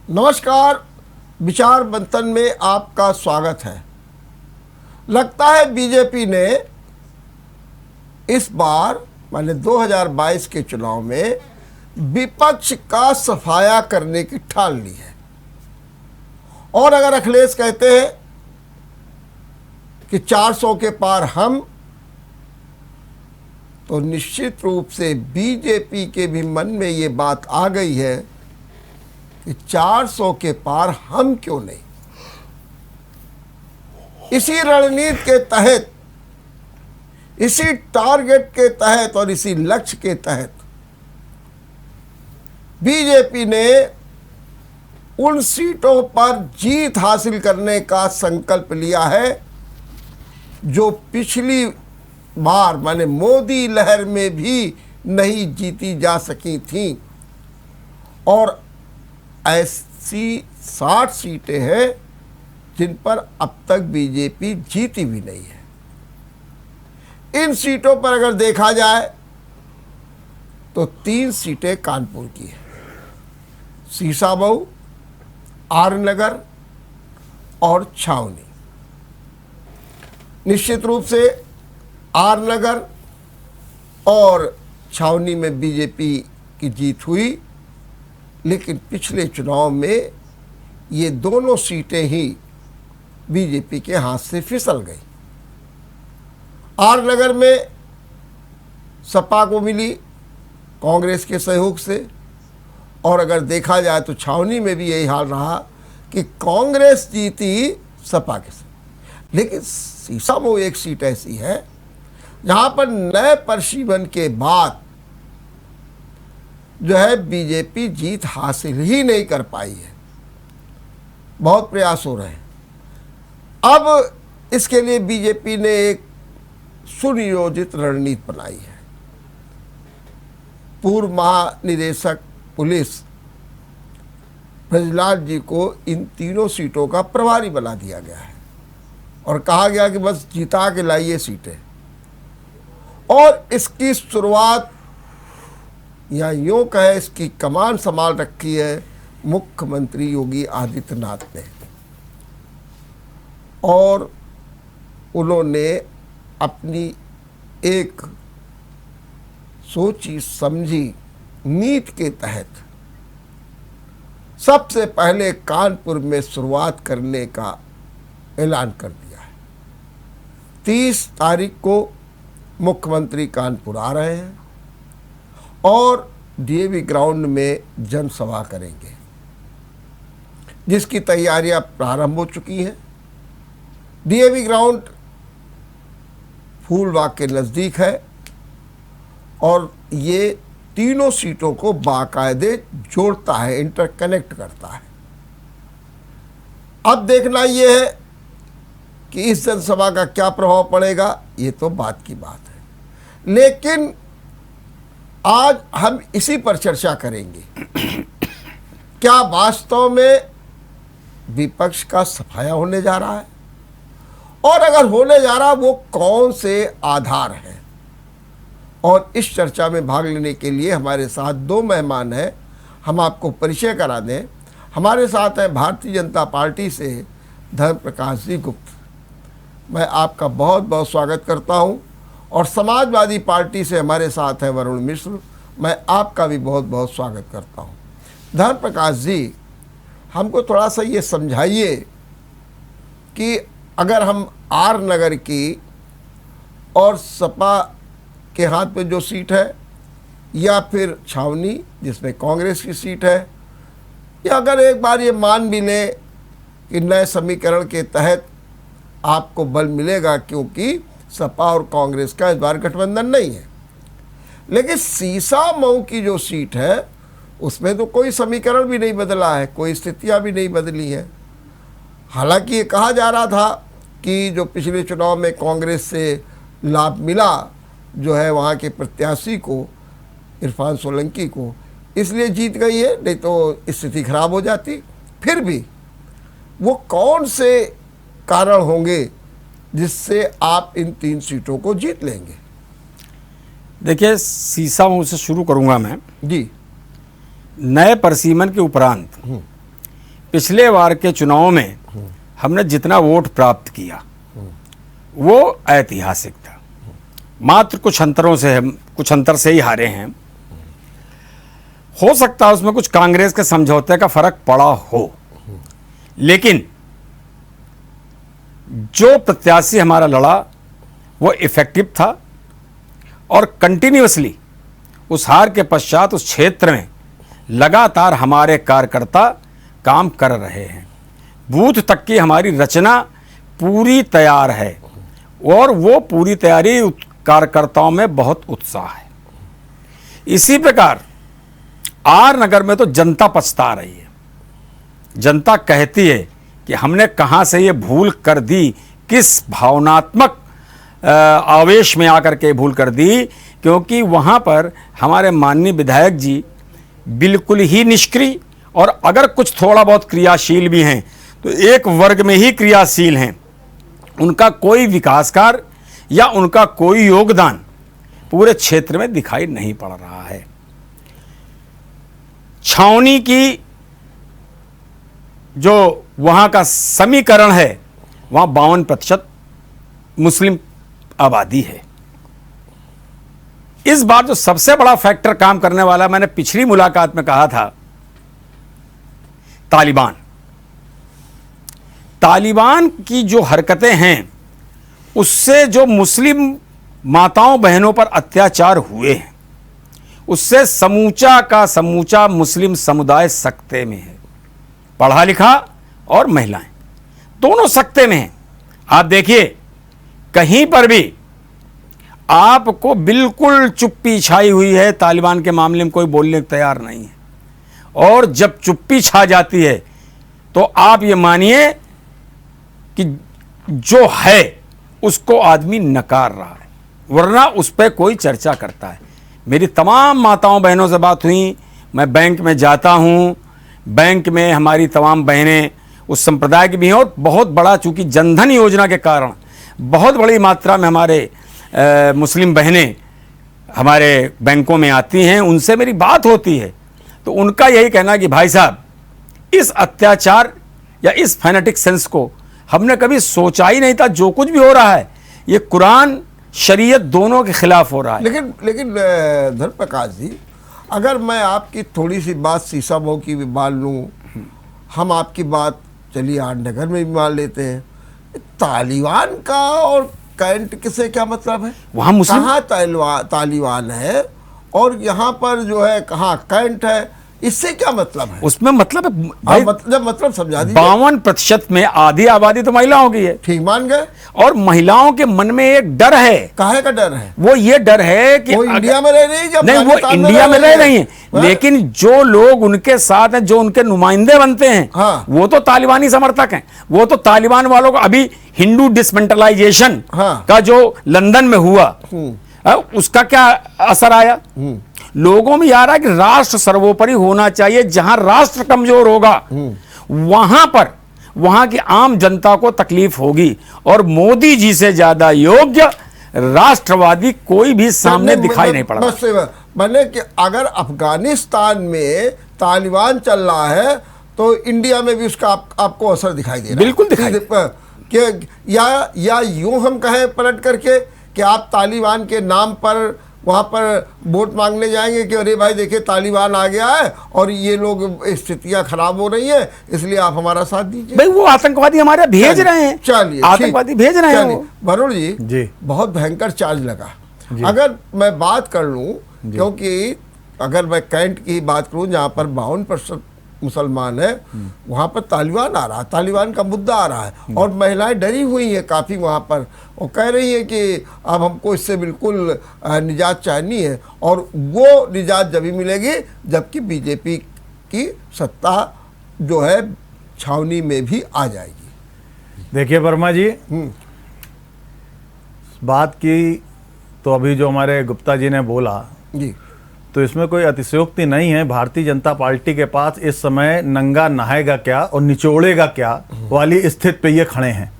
नमस्कार। विचार मंथन में आपका स्वागत है। लगता है बीजेपी ने इस बार माने 2022 के चुनाव में विपक्ष का सफाया करने की ठान ली है। और अगर अखिलेश कहते हैं कि 400 के पार हम, तो निश्चित रूप से बीजेपी के भी मन में ये बात आ गई है कि 400 के पार हम क्यों नहीं। इसी रणनीति के तहत, इसी टारगेट के तहत और इसी लक्ष्य के तहत बीजेपी ने उन सीटों पर जीत हासिल करने का संकल्प लिया है जो पिछली बार माने मोदी लहर में भी नहीं जीती जा सकी थी। और ऐसी 60 सीटें हैं जिन पर अब तक बीजेपी जीती भी नहीं है। इन सीटों पर अगर देखा जाए तो 3 सीटें कानपुर की हैं, सीसामऊ, आर नगर और छावनी। निश्चित रूप से आर नगर और छावनी में बीजेपी की जीत हुई, लेकिन पिछले चुनाव में ये दोनों सीटें ही बीजेपी के हाथ से फिसल गई। आर नगर में सपा को मिली कांग्रेस के सहयोग से, और अगर देखा जाए तो छावनी में भी यही हाल रहा कि कांग्रेस जीती सपा के साथ। लेकिन सीसामऊ एक सीट ऐसी है जहां पर नए प्रशिक्षण के बाद जो है बीजेपी जीत हासिल ही नहीं कर पाई है। बहुत प्रयास हो रहे हैं। अब इसके लिए बीजेपी ने एक सुनियोजित रणनीति बनाई है। पूर्व महानिदेशक पुलिस ब्रजलाल जी को इन तीनों सीटों का प्रभारी बना दिया गया है और कहा गया कि बस जिता के लाइए सीटें। और इसकी शुरुआत या यूँ कहे इसकी कमान संभाल रखी है मुख्यमंत्री योगी आदित्यनाथ ने। और उन्होंने अपनी एक सोची समझी नीति के तहत सबसे पहले कानपुर में शुरुआत करने का ऐलान कर दिया है। 30 तारीख को मुख्यमंत्री कानपुर आ रहे हैं और डीएवी ग्राउंड में जनसभा करेंगे, जिसकी तैयारियां प्रारंभ हो चुकी हैं। डीएवी ग्राउंड फूलबाग के नज़दीक है और ये तीनों सीटों को बाकायदे जोड़ता है, इंटरकनेक्ट करता है। अब देखना यह है कि इस जनसभा का क्या प्रभाव पड़ेगा, ये तो बात की बात है। लेकिन आज हम इसी पर चर्चा करेंगे। क्या वास्तव में विपक्ष का सफाया होने जा रहा है, और अगर होने जा रहा वो कौन से आधार हैं। और इस चर्चा में भाग लेने के लिए हमारे साथ 2 मेहमान हैं। हम आपको परिचय करा दें। हमारे साथ हैं भारतीय जनता पार्टी से धर्म प्रकाश जी गुप्त, मैं आपका बहुत बहुत स्वागत करता हूं। और समाजवादी पार्टी से हमारे साथ हैं वरुण मिश्र, मैं आपका भी बहुत बहुत स्वागत करता हूं। धर्म प्रकाश जी, हमको थोड़ा सा ये समझाइए कि अगर हम आर नगर की और सपा के हाथ में जो सीट है, या फिर छावनी जिसमें कांग्रेस की सीट है, या अगर एक बार ये मान भी लें कि नए समीकरण के तहत आपको बल मिलेगा क्योंकि सपा और कांग्रेस का इस बार गठबंधन नहीं है, लेकिन सीसामऊ की जो सीट है उसमें तो कोई समीकरण भी नहीं बदला है, कोई स्थितियां भी नहीं बदली हैं। हालांकि ये कहा जा रहा था कि जो पिछले चुनाव में कांग्रेस से लाभ मिला जो है वहाँ के प्रत्याशी को, इरफान सोलंकी को, इसलिए जीत गई है, नहीं तो स्थिति खराब हो जाती। फिर भी वो कौन से कारण होंगे जिससे आप इन 3 सीटों को जीत लेंगे? देखिए, सीसामऊ से शुरू करूंगा मैं जी। नए परिसीमन के उपरांत पिछले बार के चुनाव में हमने जितना वोट प्राप्त किया वो ऐतिहासिक था। मात्र कुछ अंतर से ही हारे हैं। हो सकता है उसमें कुछ कांग्रेस के समझौते का फर्क पड़ा हो, लेकिन जो प्रत्याशी हमारा लड़ा वो इफेक्टिव था और कंटिन्यूअसली उस हार के पश्चात उस क्षेत्र में लगातार हमारे कार्यकर्ता काम कर रहे हैं। बूथ तक की हमारी रचना पूरी तैयार है और वो पूरी तैयारी कार्यकर्ताओं में बहुत उत्साह है। इसी प्रकार आर नगर में तो जनता पछता रही है। जनता कहती है कि हमने कहां से ये भूल कर दी, किस भावनात्मक आवेश में आकर के भूल कर दी, क्योंकि वहां पर हमारे माननीय विधायक जी बिल्कुल ही निष्क्रिय और अगर कुछ थोड़ा बहुत क्रियाशील भी हैं तो एक वर्ग में ही क्रियाशील हैं। उनका कोई विकास कार्य या उनका कोई योगदान पूरे क्षेत्र में दिखाई नहीं पड़ रहा है। छावनी की जो वहां का समीकरण है वहां 52% मुस्लिम आबादी है। इस बार जो सबसे बड़ा फैक्टर काम करने वाला, मैंने पिछली मुलाकात में कहा था, तालिबान की जो हरकतें हैं उससे जो मुस्लिम माताओं बहनों पर अत्याचार हुए हैं उससे समूचा का समूचा मुस्लिम समुदाय सकते में है। पढ़ा लिखा और महिलाएं दोनों सकते में हैं। आप देखिए कहीं पर भी आपको बिल्कुल चुप्पी छाई हुई है। तालिबान के मामले में कोई बोलने को तैयार नहीं है और जब चुप्पी छा जाती है तो आप ये मानिए कि जो है उसको आदमी नकार रहा है, वरना उस पर कोई चर्चा करता है। मेरी तमाम माताओं बहनों से बात हुई, मैं बैंक में जाता हूं, बैंक में हमारी तमाम बहनें उस संप्रदाय की भी हैं और बहुत बड़ा, चूंकि जनधन योजना के कारण बहुत बड़ी मात्रा में हमारे मुस्लिम बहनें हमारे बैंकों में आती हैं, उनसे मेरी बात होती है तो उनका यही कहना है कि भाई साहब इस अत्याचार या इस फैनेटिक सेंस को हमने कभी सोचा ही नहीं था। जो कुछ भी हो रहा है ये कुरान शरीयत दोनों के खिलाफ हो रहा है। लेकिन धर्मप्रकाश जी, अगर मैं आपकी थोड़ी सी बात शीशा की भी मान लूँ, हम आपकी बात चलिए आरनगर में भी मान लेते हैं, तालिबान का और कैंट से क्या मतलब है? वहाँ मुस्लिम कहाँ तालिबान है और यहाँ पर जो है कहाँ कैंट है, इससे क्या मतलब है? उसमें मतलब है मतलब समझा दीजिए। 52% में आधी आबादी तो महिलाओं की है। ठीक मान गए। और महिलाओं के मन में एक डर है। काहे का डर है? वो ये डर है कि वो इंडिया में रह रही है, नहीं वो इंडिया में रह रही है, लेकिन जो लोग उनके साथ हैं, जो उनके नुमाइंदे बनते हैं, हाँ। वो तो तालिबानी समर्थक हैं। वो तो तालिबान वालों को अभी हिंदू डिसमेंटलाइजेशन का जो लंदन में हुआ उसका क्या असर आया? लोगों में आ रहा है कि राष्ट्र सर्वोपरि होना चाहिए। जहां राष्ट्र कमजोर होगा वहां पर वहां की आम जनता को तकलीफ होगी और मोदी जी से ज्यादा योग्य राष्ट्रवादी कोई भी सामने दिखाई नहीं पड़ रहा। मैंने कि अगर अफगानिस्तान में तालिबान चल रहा है तो इंडिया में भी उसका आपको असर दिखाई दे रहा है। बिल्कुल दिखाई कि या यूं हम कहें पलट करके कि आप तालिबान के नाम पर वहाँ पर वोट मांगने जाएंगे कि अरे भाई देखिए तालिबान आ गया है और ये लोग स्थितियाँ खराब हो रही हैं, इसलिए आप हमारा साथ दीजिए। भाई वो आतंकवादी हमारे भेज रहे हैं। चलिए आतंकवादी भेज रहे हैं। वरुण जी बहुत भयंकर चार्ज लगा। अगर मैं बात कर लूँ, क्योंकि अगर मैं कैंट की बात करूँ जहाँ पर 52% मुसलमान है, वहाँ पर तालिबान आ रहा है, तालिबान का मुद्दा आ रहा है और महिलाएं डरी हुई हैं काफ़ी वहाँ पर और कह रही हैं कि अब हमको इससे बिल्कुल निजात चाहिए है और वो निजात जब ही मिलेगी जबकि बीजेपी की सत्ता जो है छावनी में भी आ जाएगी। देखिए वर्मा जी, बात की तो अभी जो हमारे गुप्ता जी ने बोला जी, तो इसमें कोई अतिशयोक्ति नहीं है। भारतीय जनता पार्टी के पास इस समय नंगा नहाएगा क्या और निचोड़ेगा क्या वाली स्थिति पे ये खड़े हैं।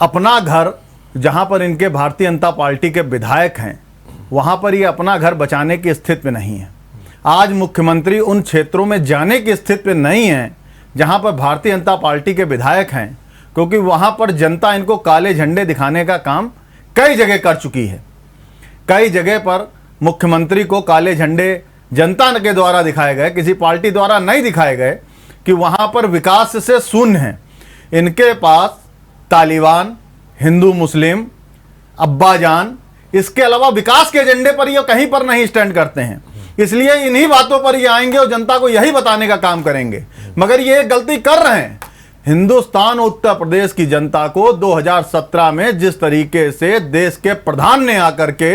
अपना घर जहां पर इनके भारतीय जनता पार्टी के विधायक हैं वहां पर ये अपना घर बचाने की स्थिति में नहीं है। आज मुख्यमंत्री उन क्षेत्रों में जाने की स्थिति पे नहीं है जहां पर भारतीय जनता पार्टी के विधायक हैं, क्योंकि वहां पर जनता इनको काले झंडे दिखाने का काम कई जगह कर चुकी है। कई जगह पर मुख्यमंत्री को काले झंडे जनता के द्वारा दिखाए गए, किसी पार्टी द्वारा नहीं दिखाए गए, कि वहां पर विकास से शून्य है। इनके पास तालिबान, हिंदू मुस्लिम, अब्बाजान, इसके अलावा विकास के एजेंडे पर ये कहीं पर नहीं स्टैंड करते हैं। इसलिए इन्हीं बातों पर ये आएंगे और जनता को यही बताने का काम करेंगे। मगर ये गलती कर रहे हैं। हिंदुस्तान और उत्तर प्रदेश की जनता को 2017 में जिस तरीके से देश के प्रधान ने आकर के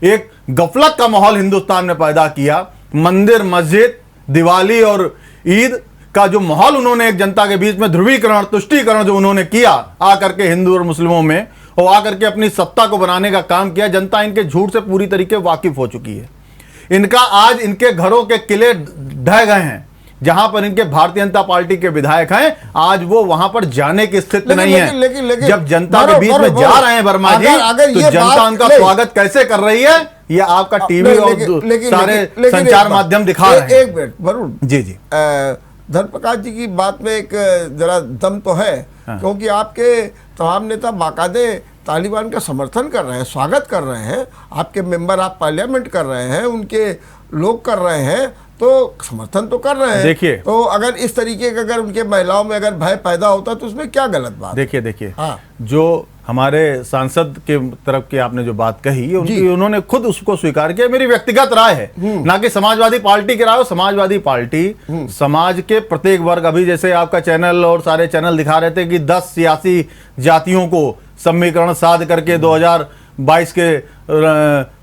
एक गफलत का माहौल हिंदुस्तान में पैदा किया, मंदिर, मस्जिद, दिवाली और ईद का जो माहौल उन्होंने एक जनता के बीच में ध्रुवीकरण, तुष्टीकरण जो उन्होंने किया आकर के हिंदू और मुस्लिमों में, और आकर के अपनी सत्ता को बनाने का काम किया, जनता इनके झूठ से पूरी तरीके वाकिफ हो चुकी है। इनका आज इनके घरों के किले ढह गए हैं। जहां पर इनके भारतीय जनता पार्टी के विधायक हैं, आज वो वहां पर जाने की स्थिति नहीं है। लेकिन जब जनता के बीच में जा रहे हैं वर्मा जी, तो जनता उनका स्वागत कैसे कर रही है, ये आपका टीवी और सारे संचार माध्यम दिखा रहे हैं। एक मिनट वरुण जी जी, धर्मप्रकाश जी की बात में एक जरा दम तो है, क्योंकि आपके तमाम नेता बाकायदे तालिबान का समर्थन कर रहे हैं, स्वागत कर रहे हैं, आपके मेंबर ऑफ पार्लियामेंट कर रहे हैं, उनके लोग कर रहे हैं, तो समर्थन तो कर रहे हैं। देखिए, तो अगर इस तरीके का अगर उनके महिलाओं में अगर भय पैदा होता तो उसमें क्या गलत बात? देखिए हाँ, जो हमारे सांसद के तरफ की आपने जो बात कही, उन्होंने खुद उसको स्वीकार किया। मेरी व्यक्तिगत राय है, ना कि समाजवादी पार्टी की राय हो। समाजवादी पार्टी समाज के प्रत्येक वर्ग, अभी जैसे आपका चैनल और सारे चैनल दिखा रहे थे कि 10 सियासी जातियों को समीकरण साध करके 2022 के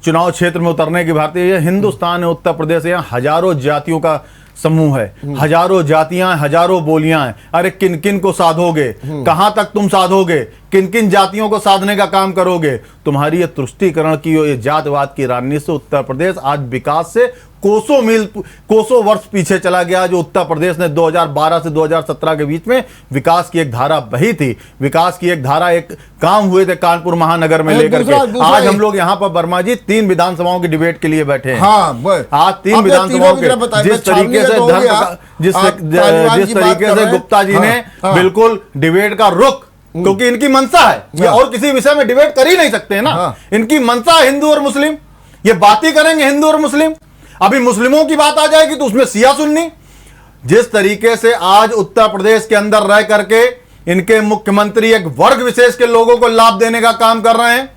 चुनाव क्षेत्र में उतरने की भारतीय हिंदुस्तान है, उत्तर प्रदेश, यहाँ हजारों जातियों का समूह है, हजारों जातियां, हजारों बोलियां हैं। अरे किन किन को साधोगे, कहां तक तुम साधोगे, किन किन जातियों को साधने का काम करोगे? तुम्हारी ये तुष्टीकरण की, ये जातवाद की राजनीति से उत्तर प्रदेश आज विकास से कोसों वर्ष पीछे चला गया। जो उत्तर प्रदेश ने 2012 से 2017 के बीच में विकास की एक धारा बही थी, विकास की एक धारा, एक काम हुए थे कानपुर महानगर में लेकर के। आज हम लोग यहाँ पर वर्मा जी 3 विधानसभाओं की डिबेट के लिए बैठे हैं। आज 3 विधानसभाओं के, जिस तरीके से गुप्ता जी ने बिल्कुल डिबेट का रुख, क्योंकि इनकी मंशा है, ये और किसी विषय में डिबेट कर ही नहीं सकते ना। इनकी मंशा हिंदू और मुस्लिम, ये बात ही करेंगे हिंदू और मुस्लिम। अभी मुस्लिमों की बात आ जाएगी तो उसमें सिया सुन्नी। जिस तरीके से आज उत्तर प्रदेश के अंदर रह करके इनके मुख्यमंत्री एक वर्ग विशेष के लोगों को लाभ देने का काम कर रहे हैं,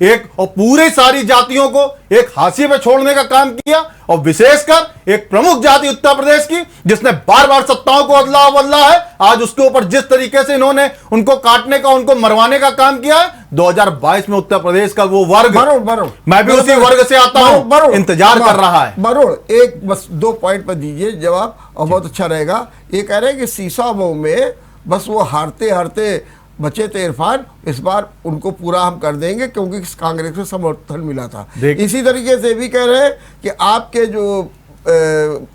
एक और पूरी सारी जातियों को एक हाशिए पे छोड़ने का काम किया, और विशेषकर एक प्रमुख जाति उत्तर प्रदेश की जिसने बार बार सत्ताओं को बदला है, आज उसके ऊपर जिस तरीके से इन्होंने उनको काटने का, उनको मरवाने का काम किया है। 2022 में उत्तर प्रदेश का वो वर्ग, मैं भी उसी वर्ग से आता हूं, इंतजार कर रहा है। वरुण, एक बस 2 पॉइंट पर दीजिए जवाब और बहुत अच्छा रहेगा। ये कह रहे हैं कि सीसामऊ में बस वो हारते हारते बचे थे इरफान, इस बार उनको पूरा हम कर देंगे क्योंकि कांग्रेस से समर्थन मिला था। इसी तरीके से भी कह रहे हैं कि आपके जो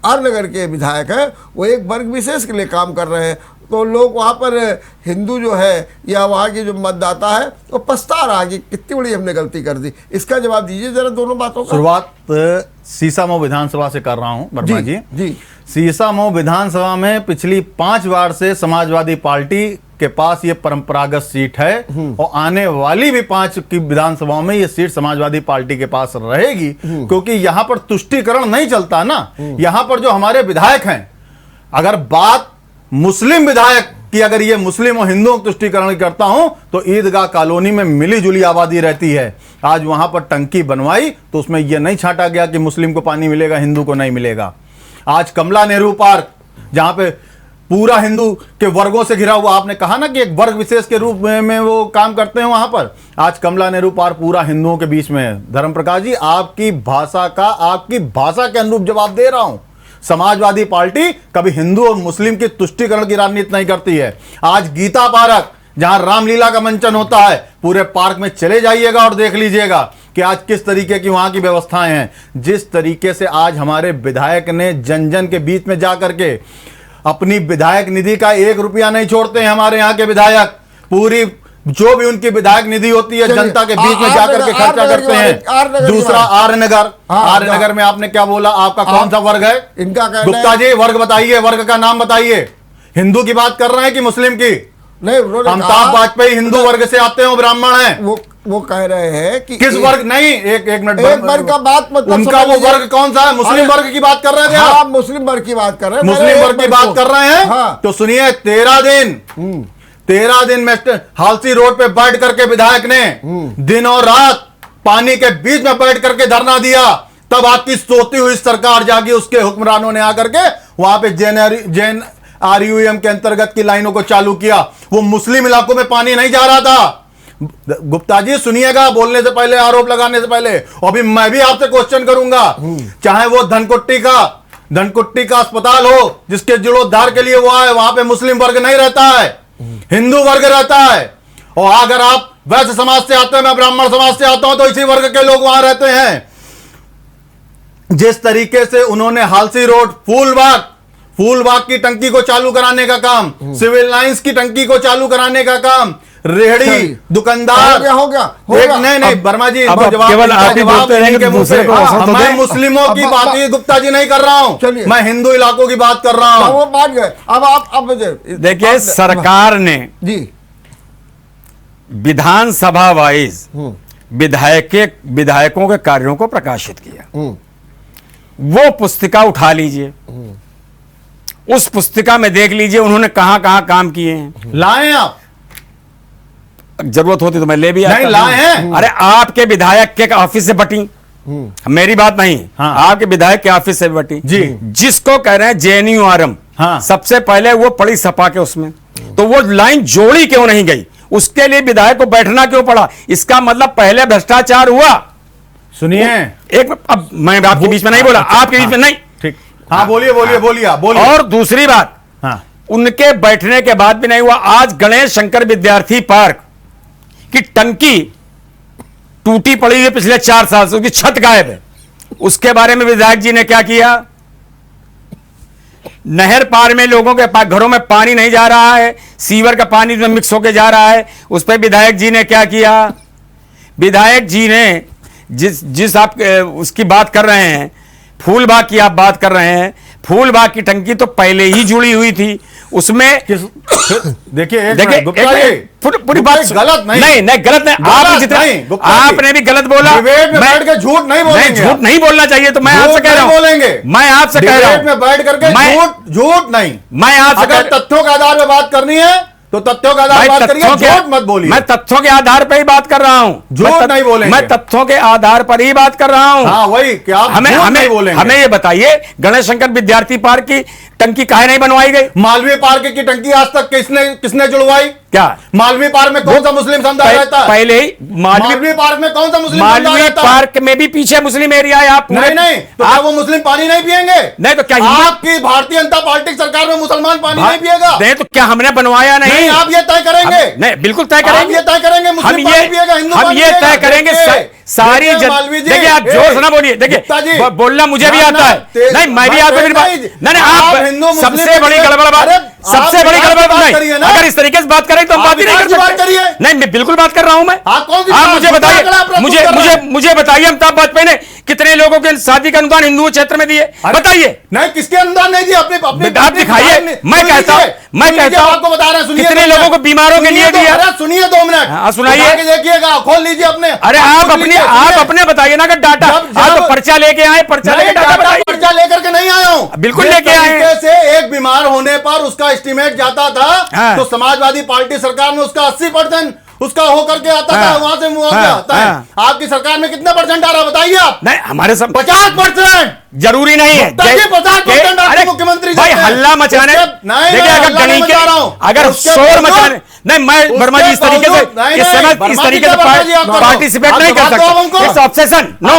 आर नगर के विधायक हैं वो एक वर्ग विशेष के लिए काम कर रहे हैं, तो लोग वहाँ पर हिंदू जो है या वहाँ की जो मतदाता है वो पछता रहा कि कितनी बड़ी हमने गलती कर दी। इसका जवाब दीजिए जरा दोनों बातों का। शुरुआत सीसामऊ विधानसभा से कर रहा हूँ वर्मा जी। सीसामऊ विधानसभा में पिछली 5 बार से समाजवादी पार्टी के पास ये परंपरागत सीट है, और आने वाली भी 5 की विधानसभाओं में ये सीट समाजवादी पार्टी के पास रहेगी, क्योंकि यहां पर तुष्टीकरण नहीं चलता ना। यहां पर जो हमारे विधायक हैं, अगर बात मुस्लिम विधायक की, अगर ये मुस्लिम और हिंदुओं का तुष्टीकरण करता हूं तो ईदगाह कॉलोनी में मिली जुली आबादी रहती है। आज वहां पर टंकी बनवाई तो उसमें यह नहीं छांटा गया कि मुस्लिम को पानी मिलेगा, हिंदू को नहीं मिलेगा। आज कमला नेहरू पार्क, जहां पे पूरा हिंदू के वर्गों से घिरा हुआ, आपने कहा ना कि एक वर्ग विशेष के रूप में वो काम करते हैं वहां पर, आज कमला नेहरू पार्क पूरा हिंदुओं के बीच में है। धर्मप्रकाश जी, आपकी भाषा के अनुरूप जवाब दे रहा हूं। समाजवादी पार्टी कभी हिंदू और मुस्लिम की तुष्टीकरण की राजनीति नहीं करती है। आज गीता पार्क, जहां रामलीला का मंचन होता है, पूरे पार्क में चले जाइएगा और देख लीजिएगा कि आज किस तरीके की वहां की व्यवस्थाएं हैं। जिस तरीके से आज हमारे विधायक ने जन जन के बीच में जाकर के अपनी विधायक निधि का 1 रुपया नहीं छोड़ते हैं हमारे यहाँ के विधायक, पूरी जो भी उनकी विधायक निधि होती है चलिए, जनता के बीच में आर जाकर के नगर- खर्चा आर नगर करते की हैं। बात- आर नगर की दूसरा बात। आर्यनगर, हाँ, आर्यनगर में आपने क्या बोला, आपका कौन सा वर्ग है? इनका कहना गुप्ता है- जी वर्ग बताइए, वर्ग का नाम बताइए। हिंदू की बात कर रहे हैं कि मुस्लिम की? नहीं, उन्होंने अमिताभ कहा- वाजपेयी हिंदू वर्ग से आते हो, ब्राह्मण हैं। वो कह रहे हैं कि किस वर्ग? नहीं, एक मिनट, एक वर्ग का बात मतलब उनका समझ वो लीजिए। वर्ग कौन सा है? मुस्लिम अरे- वर्ग की बात कर रहे थे हाँ, आप? मुस्लिम वर्ग की बात कर रहे हैं। मुस्लिम मैंने वर्ग एक की बात को- कर रहे हैं। हाँ। तो सुनिए, 13 दिन मिस्टर हालसी रोड पे बैठ करके विधायक ने दिन और रात पानी के बीच में बैठ करके धरना दिया। तब आपकी सोती हुई सरकार जागी, उसके हुक्मरानों ने आकर के वहां पे जैन आरयूएम के अंतर्गत की लाइनों को चालू किया। वो मुस्लिम इलाकों में पानी नहीं जा रहा था। गुप्ता जी सुनिएगा, बोलने से पहले, आरोप लगाने से पहले। अभी मैं भी आपसे क्वेश्चन करूंगा, चाहे वो धनकुट्टी का अस्पताल हो, जिसके जीर्णोद्धार के लिए वो आए, वहां पे मुस्लिम वर्ग नहीं रहता है, हिंदू वर्ग रहता है। और अगर आप वैश्य समाज से आते हैं, मैं ब्राह्मण समाज से आता हूं, तो इसी वर्ग के लोग वहां रहते हैं। जिस तरीके से उन्होंने हालसी रोड, फूलबाग की टंकी को चालू कराने का काम, सिविल लाइंस की टंकी को चालू कराने का काम, रेहड़ी दुकानदार, हो गया नहीं वर्मा जी, अब जवाब केवल आप ही बोलते रहेंगे तो दूसरे को अवसर तो मैं दें। मुस्लिमों की अब- बात ही गुप्ता जी नहीं कर रहा हूं, चलिए। मैं हिंदू इलाकों की बात कर रहा वो हूं। बात गए। अब मुझे देखिए, सरकार ने जी विधानसभा वाइज विधायकों के कार्यों को प्रकाशित किया। वो पुस्तिका उठा लीजिए, उस पुस्तिका में देख लीजिए उन्होंने कहां कहां काम किए हैं। लाए आप? जरूरत होती तो मैं ले भी आता। नहीं लाए हैं। अरे आपके विधायक के ऑफिस से बटी, मेरी बात नहीं, हाँ। आपके विधायक के ऑफिस से बटी जी। जिसको कह रहे हैं जेएनयू आरएम, हाँ। सबसे पहले वो पड़ी सपा के उसमें, तो वो लाइन जोड़ी क्यों नहीं गई? उसके लिए विधायक को बैठना क्यों पड़ा? इसका मतलब पहले भ्रष्टाचार हुआ। सुनिए, एक अब मैं आपके बीच में नहीं बोला, आपके बीच में नहीं। ठीक, हाँ बोलिए बोलिए। और दूसरी बात, हाँ, उनके बैठने के बाद भी नहीं हुआ। आज गणेश शंकर विद्यार्थी पार्क की टंकी टूटी पड़ी हुई है पिछले 4 साल से, उसकी छत गायब है। उसके बारे में विधायक जी ने क्या किया? नहर पार में लोगों के घरों में पानी नहीं जा रहा है, सीवर का पानी में मिक्स होकर जा रहा है, उस पर विधायक जी ने क्या किया? विधायक जी ने जिस आप उसकी बात कर रहे हैं, फूलबाग की आप बात कर रहे हैं, फूलबाग की टंकी तो पहले ही जुड़ी हुई थी उसमें। देखिए देखिए गुप्ता जी, पूरी बात गलत नहीं, नहीं गलत नहीं, आप जितना आपने भी गलत बोला। डिबेट में बैठ के झूठ नहीं बोलेंगे, झूठ नहीं बोलना चाहिए, तो मैं आपसे कह रहा हूं, बोलेंगे, मैं आपसे कह रहा हूं, में बैठ करके झूठ नहीं। मैं आपसे अगर तथ्यों के आधार पर बात करनी है तो तथ्यों के आधार पर बात करिए, झूठ मत बोलिए। मैं तथ्यों के आधार पर ही बात कर रहा हूं, झूठ नहीं बोलेंगे। मैं तथ्यों के आधार पर ही बात कर रहा हूं। हाँ वही, क्या हमें ये बताइए, गणेश शंकर विद्यार्थी पार्क की टंकी काहे नहीं बनवाई गई? मालवीय पार्क की टंकी आज तक किसने जुड़वाई? क्या मालवीय पार्क में कौन सा मुस्लिम समुदाय रहता है? पहले ही मालवीय पार्क में कौन सा मुस्लिम समुदाय मालवीय रहता है? पार्क में भी पीछे मुस्लिम एरिया है। आप नहीं तो क्या वो मुस्लिम पानी नहीं पिएंगे? नहीं तो क्या आपकी भारतीय जनता पार्टी सरकार में मुसलमान पानी नहीं पिएगा? नहीं तो क्या हमने बनवाया नहीं? आप ये तय करेंगे? नहीं, बिल्कुल तय करेंगे। ये तय करेंगे मुस्लिम पानी पिएगा, हिंदू हम पानी ये पिएगा? तय करेंगे सारी देखिए, आप जोर से ना बोलिए। देखिए बोलना मुझे भी आता है, नहीं मैं भी आपको नहीं, आप सबसे बड़ी गड़बड़ बात, सबसे बड़ी गड़बड़ नहीं, अगर इस तरीके से बात करें तो हम बात ही नहीं कर सकते। नहीं, मैं बिल्कुल बात कर रहा हूं। मैं आप मुझे बताइए, मुझे बताइए, अमिताभ वाजपेयी ने कितने लोगों के शादी का अनुदान हिंदू क्षेत्र में दिए? बताइए। नहीं, किसके अनुदान नहीं दिए? अपने आप दिखाइए। मैं कहता हूं आपको बता रहे हैं, कितने लोगों को बीमारों के लिए दिया? सुनिए 2 मिनट, सुनाइए, देखिएगा, खोल लीजिए अपने। अरे आप अपने बताइए ना, डाटा आप तो पर्चा लेके आए, पर्चा लेके डाटा बताइए। पर्चा लेकर के नहीं आया हूं, बिल्कुल लेके आए। से एक बीमार होने पर उसका एस्टीमेट जाता था, तो समाजवादी पार्टी सरकार में उसका 80% उसका होकर के आता था, वहां से मुआवजा आता है। आपकी सरकार में कितना परसेंट आ रहा बताइए आप? नहीं, हमारे 50%। जरूरी नहीं है। 50% आपके मुख्यमंत्री भाई हल्ला मचाने, देखिए अगर शोर मचाने, नहीं मैं वर्मा जी इस तरीके से पार्टिसिपेट नहीं कर सकता। It's obsession. नो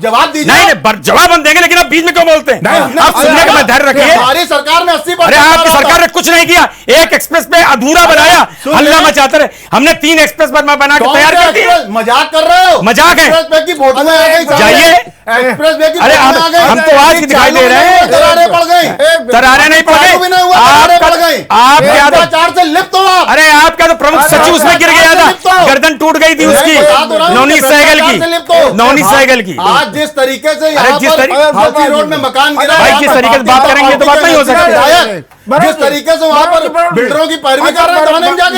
जवाब दीजिए। नहीं, जवाब हम देंगे, लेकिन आप बीच में क्यों बोलते हैं? आप सुनने का धैर्य रखिए। हमारी सरकार ने 80%। अरे आपकी सरकार ने कुछ नहीं किया, एक एक्सप्रेस पे अधूरा बनाया, हल्ला मचाते रहे। हमने 3 एक्सप्रेस पर बना के तैयार कर दिया। मजाक कर रहे हो? मजाक है। एक्सप्रेस की फोटो में आ गई, जाइए। एक्सप्रेस वे की अरे हम तो आज की दिखाई दे रहे हैं। दरारें पड़ गई, दरारें नहीं पड़ गई, आप आप क्या से लिप्त हो आप। अरे आप क्या तो प्रमुख सचिव उसमें गिर गया था, गर्दन टूट गई थी उसकी, नवनीत सहगल की, नवनीत सहगल की। आज जिस तरीके से यहाँ पर हाजी रोड में मकान गिरा, भाई जिस तरीके से बात करेंगे तो बात नहीं हो सकती। जिस तरीके से वहां पर बिल्डरों की पैरवी कर रहे हैं थाने में जाके।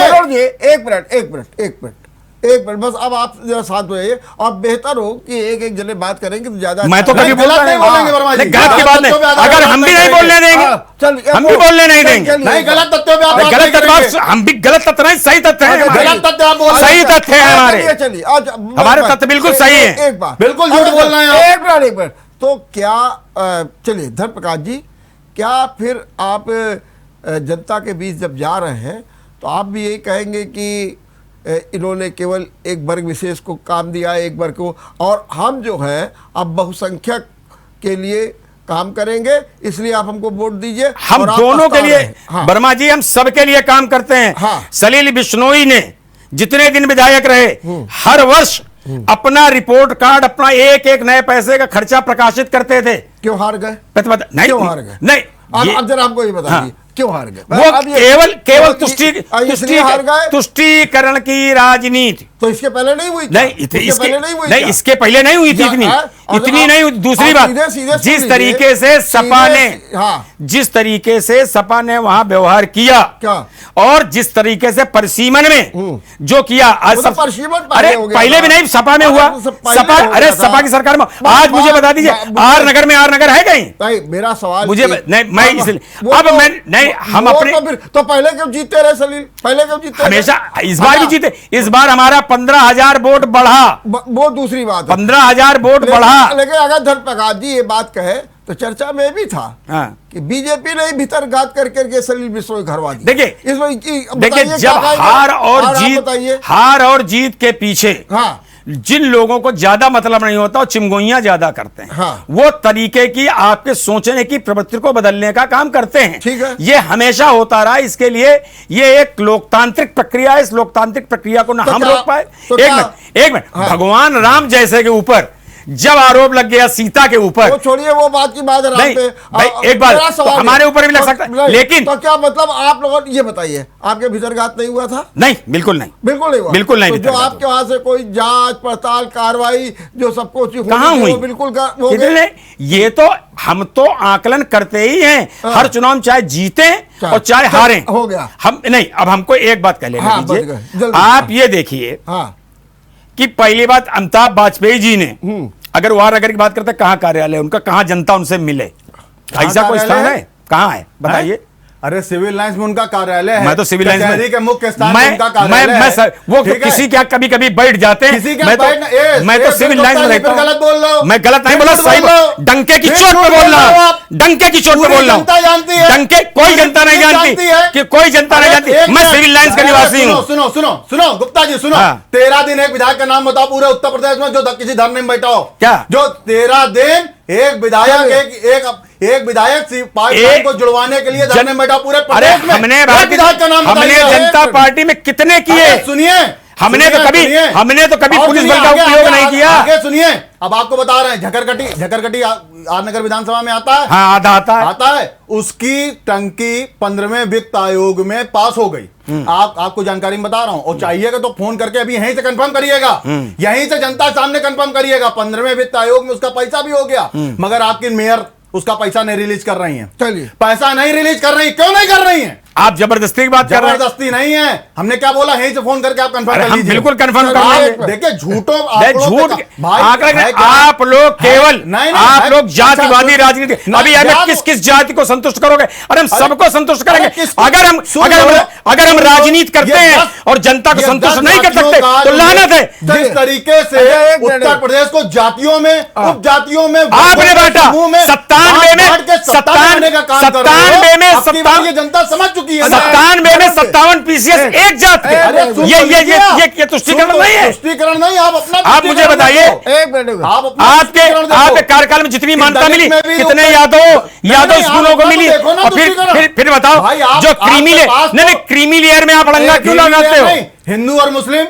एक मिनट बस, अब आप जरा शांत हो जाइए। और बेहतर हो कि एक जने बात करेंगे तो ज्यादा। मैं तो कभी गलत नहीं बोलेंगे वर्मा जी, गलत की बात नहीं, अगर हम भी नहीं बोलने देंगे, हम भी बोलने नहीं देंगे। नहीं, गलत तथ्यों पे आप गलत तथ्य, हम भी गलत तथ्य नहीं, सही तथ्य है, गलत तथ्य आप बोल रहे हैं। सही तथ्य है हमारे, चलिए आज हमारे तथ्य बिल्कुल सही है। एक बात बिल्कुल झूठ बोल रहे हैं। एक मिनट तो क्या चलिए धर्म प्रकाश जी, क्या फिर आप जनता के बीच जब जा रहे हैं तो आप भी यही कहेंगे कि इन्होंने केवल एक वर्ग विशेष को काम दिया, एक वर्ग को, और हम जो है अब बहुसंख्यक के लिए काम करेंगे, इसलिए आप हमको वोट दीजिए। हम दोनों के लिए, हाँ। वर्मा जी, हम सबके लिए काम करते हैं। हाँ। सलील बिश्नोई ने जितने दिन विधायक रहे, हर वर्ष अपना रिपोर्ट कार्ड, अपना एक एक नए पैसे का खर्चा प्रकाशित करते थे। क्यों हार गए? नहीं, क्यों हार गए? नहीं, अब जरा हमको ये बताइए। हाँ। क्यों हार गए? वो केवल हार गए, तुष्टीकरण की राजनीति। तो इसके पहले नहीं हुई? नहीं, इसके पहले नहीं हुई थी इतनी नहीं हुई। दूसरी बात, जिस तरीके से सपा ने, जिस तरीके से सपा ने वहां व्यवहार किया, और जिस तरीके से परिसीमन में जो किया, आज सब अरे पहले भी नहीं, सपा में हुआ, सपा, अरे सपा की सरकार में। आज मुझे बता दीजिए, आर नगर में आर नगर है कहीं? मेरा सवाल मुझे नहीं, मैं इसलिए अब मैं नहीं, हम अपने तो पहले क्यों जीतते रहे सलील? पहले क्यों जीतते? हमेशा, इस बार भी जीते। इस बार हमारा 15,000 वोट बढ़ा, वो दूसरी बात है। 15,000 वोट बढ़ा। लेकिन अगर धर्म प्रकाश जी ये बात कहे तो चर्चा में भी था कि बीजेपी ने भीतर घात करके सलील बिश्नोई घरवा दी। देखिए जब हार और जीत के पीछे जिन लोगों को ज्यादा मतलब नहीं होता, वो चिमगोइयां ज्यादा करते हैं। हाँ। वो तरीके की आपके सोचने की प्रवृत्ति को बदलने का काम करते हैं। ठीक है। ये हमेशा होता रहा। इसके लिए ये एक लोकतांत्रिक प्रक्रिया है। इस लोकतांत्रिक प्रक्रिया को ना हम रोक पाए। एक मिनट, भगवान राम जैसे के ऊपर जब आरोप लग गया सीता के ऊपर, वो छोड़िए, वो बात की बात है। नहीं, भाई एक बात तो हमारे ऊपर भी लग सकता है, लेकिन तो क्या मतलब आप लोगों ये बताइए, आपके भीतरघात नहीं हुआ था? नहीं, बिल्कुल नहीं, बिल्कुल नहीं हुआ, बिल्कुल नहीं। तो जो आपके वहां से कोई जांच पड़ताल कार्रवाई जो सब कुछ कहां हुई? बिल्कुल ये तो हम तो आकलन करते ही हैं। हर चुनाव में चाहे जीते और चाहे हारें, हो गया। हम नहीं, अब हमको एक बात कह लेना दीजिए। आप ये देखिए कि पहली बात, अमिताभ वाजपेयी जी ने, अगर वहां अगर की बात करते, कहां कार्यालय उनका, कहां जनता उनसे मिले, ऐसा कोई स्थान है? कहां है बताइए? अरे सिविल लाइंस में उनका कार्यालय है। मैं तो सिविल लाइंस में के मुख्य स्थान में उनका कार्यालय है। वो किसी क्या कभी कभी बैठ जाते हैं। मैं तो सिविल लाइंस में रहता हूं। गलत बोल रहा हूं। मैं गलत नहीं बोला, सही डंके की चोट पे बोल रहा हूं, डंके की चोट पे बोल रहा हूं। डंके कोई जनता नहीं जानती कि कोई जनता नहीं जानती। मैं सिविल लाइंस का निवासी हूं। सुनो सुनो सुनो गुप्ता जी, सुनो। 13 दिन एक विधायक का नाम बताओ पूरे उत्तर प्रदेश में जो किसी धरने में बैठा हो। क्या? जो 13 दिन एक विधायक एक विधायक पार्टी को जुड़वाने के लिए धरने में बैठा पूरे प्रदेश में। हमने जनता पार्टी में कितने किए? सुनिए, हमने तो कभी पुलिस बल का उपयोग नहीं किया। आगे सुनिए, अब आपको बता रहे हैं, झकरकटी आर नगर विधानसभा में आता है। हाँ, आता है। उसकी टंकी 15वें वित्त आयोग में पास हो गई। आपको जानकारी में बता रहा हूं, और चाहिएगा तो फोन करके अभी यहीं से कंफर्म करिएगा, यहीं से जनता सामने कंफर्म करिएगा। 15वें वित्त आयोग में उसका पैसा भी हो गया, मगर आपकी मेयर उसका पैसा नहीं रिलीज कर रही हैं। चलिए, पैसा नहीं रिलीज कर रही, क्यों नहीं कर रही हैं? आप जबरदस्ती की बात कर रहे हैं। जबरदस्ती नहीं है, हमने क्या बोला, यहीं से फोन करके आप कंफर्म कर लीजिए। बिल्कुल कंफर्म कर लीजिए। देखिए झूठों झूठ आप लोग केवल आप लोग जातिवादी राजनीति, अभी हमें किस जाति को संतुष्ट करोगे? अरे हम सबको संतुष्ट करेंगे। अगर हम राजनीति करते हैं और जनता को संतुष्ट नहीं कर सकते तो लानत है। जिस तरीके से उत्तर प्रदेश को जातियों में, उप जातियों में आपने बांटा, 97 में जनता समझ चुकी है। 97 में 57 PCS एक जात के। ये तुष्टीकरण नहीं है। तुष्टीकरण नहीं, आप अपना, आप मुझे बताइए, आपके कार्यकाल में जितनी मान्यता मिली, कितने यादव स्कूलों को मिली, और फिर बताओ जो क्रीमी लेयर में आप अड़ंगा क्यों लगाते हो? हिंदू और मुस्लिम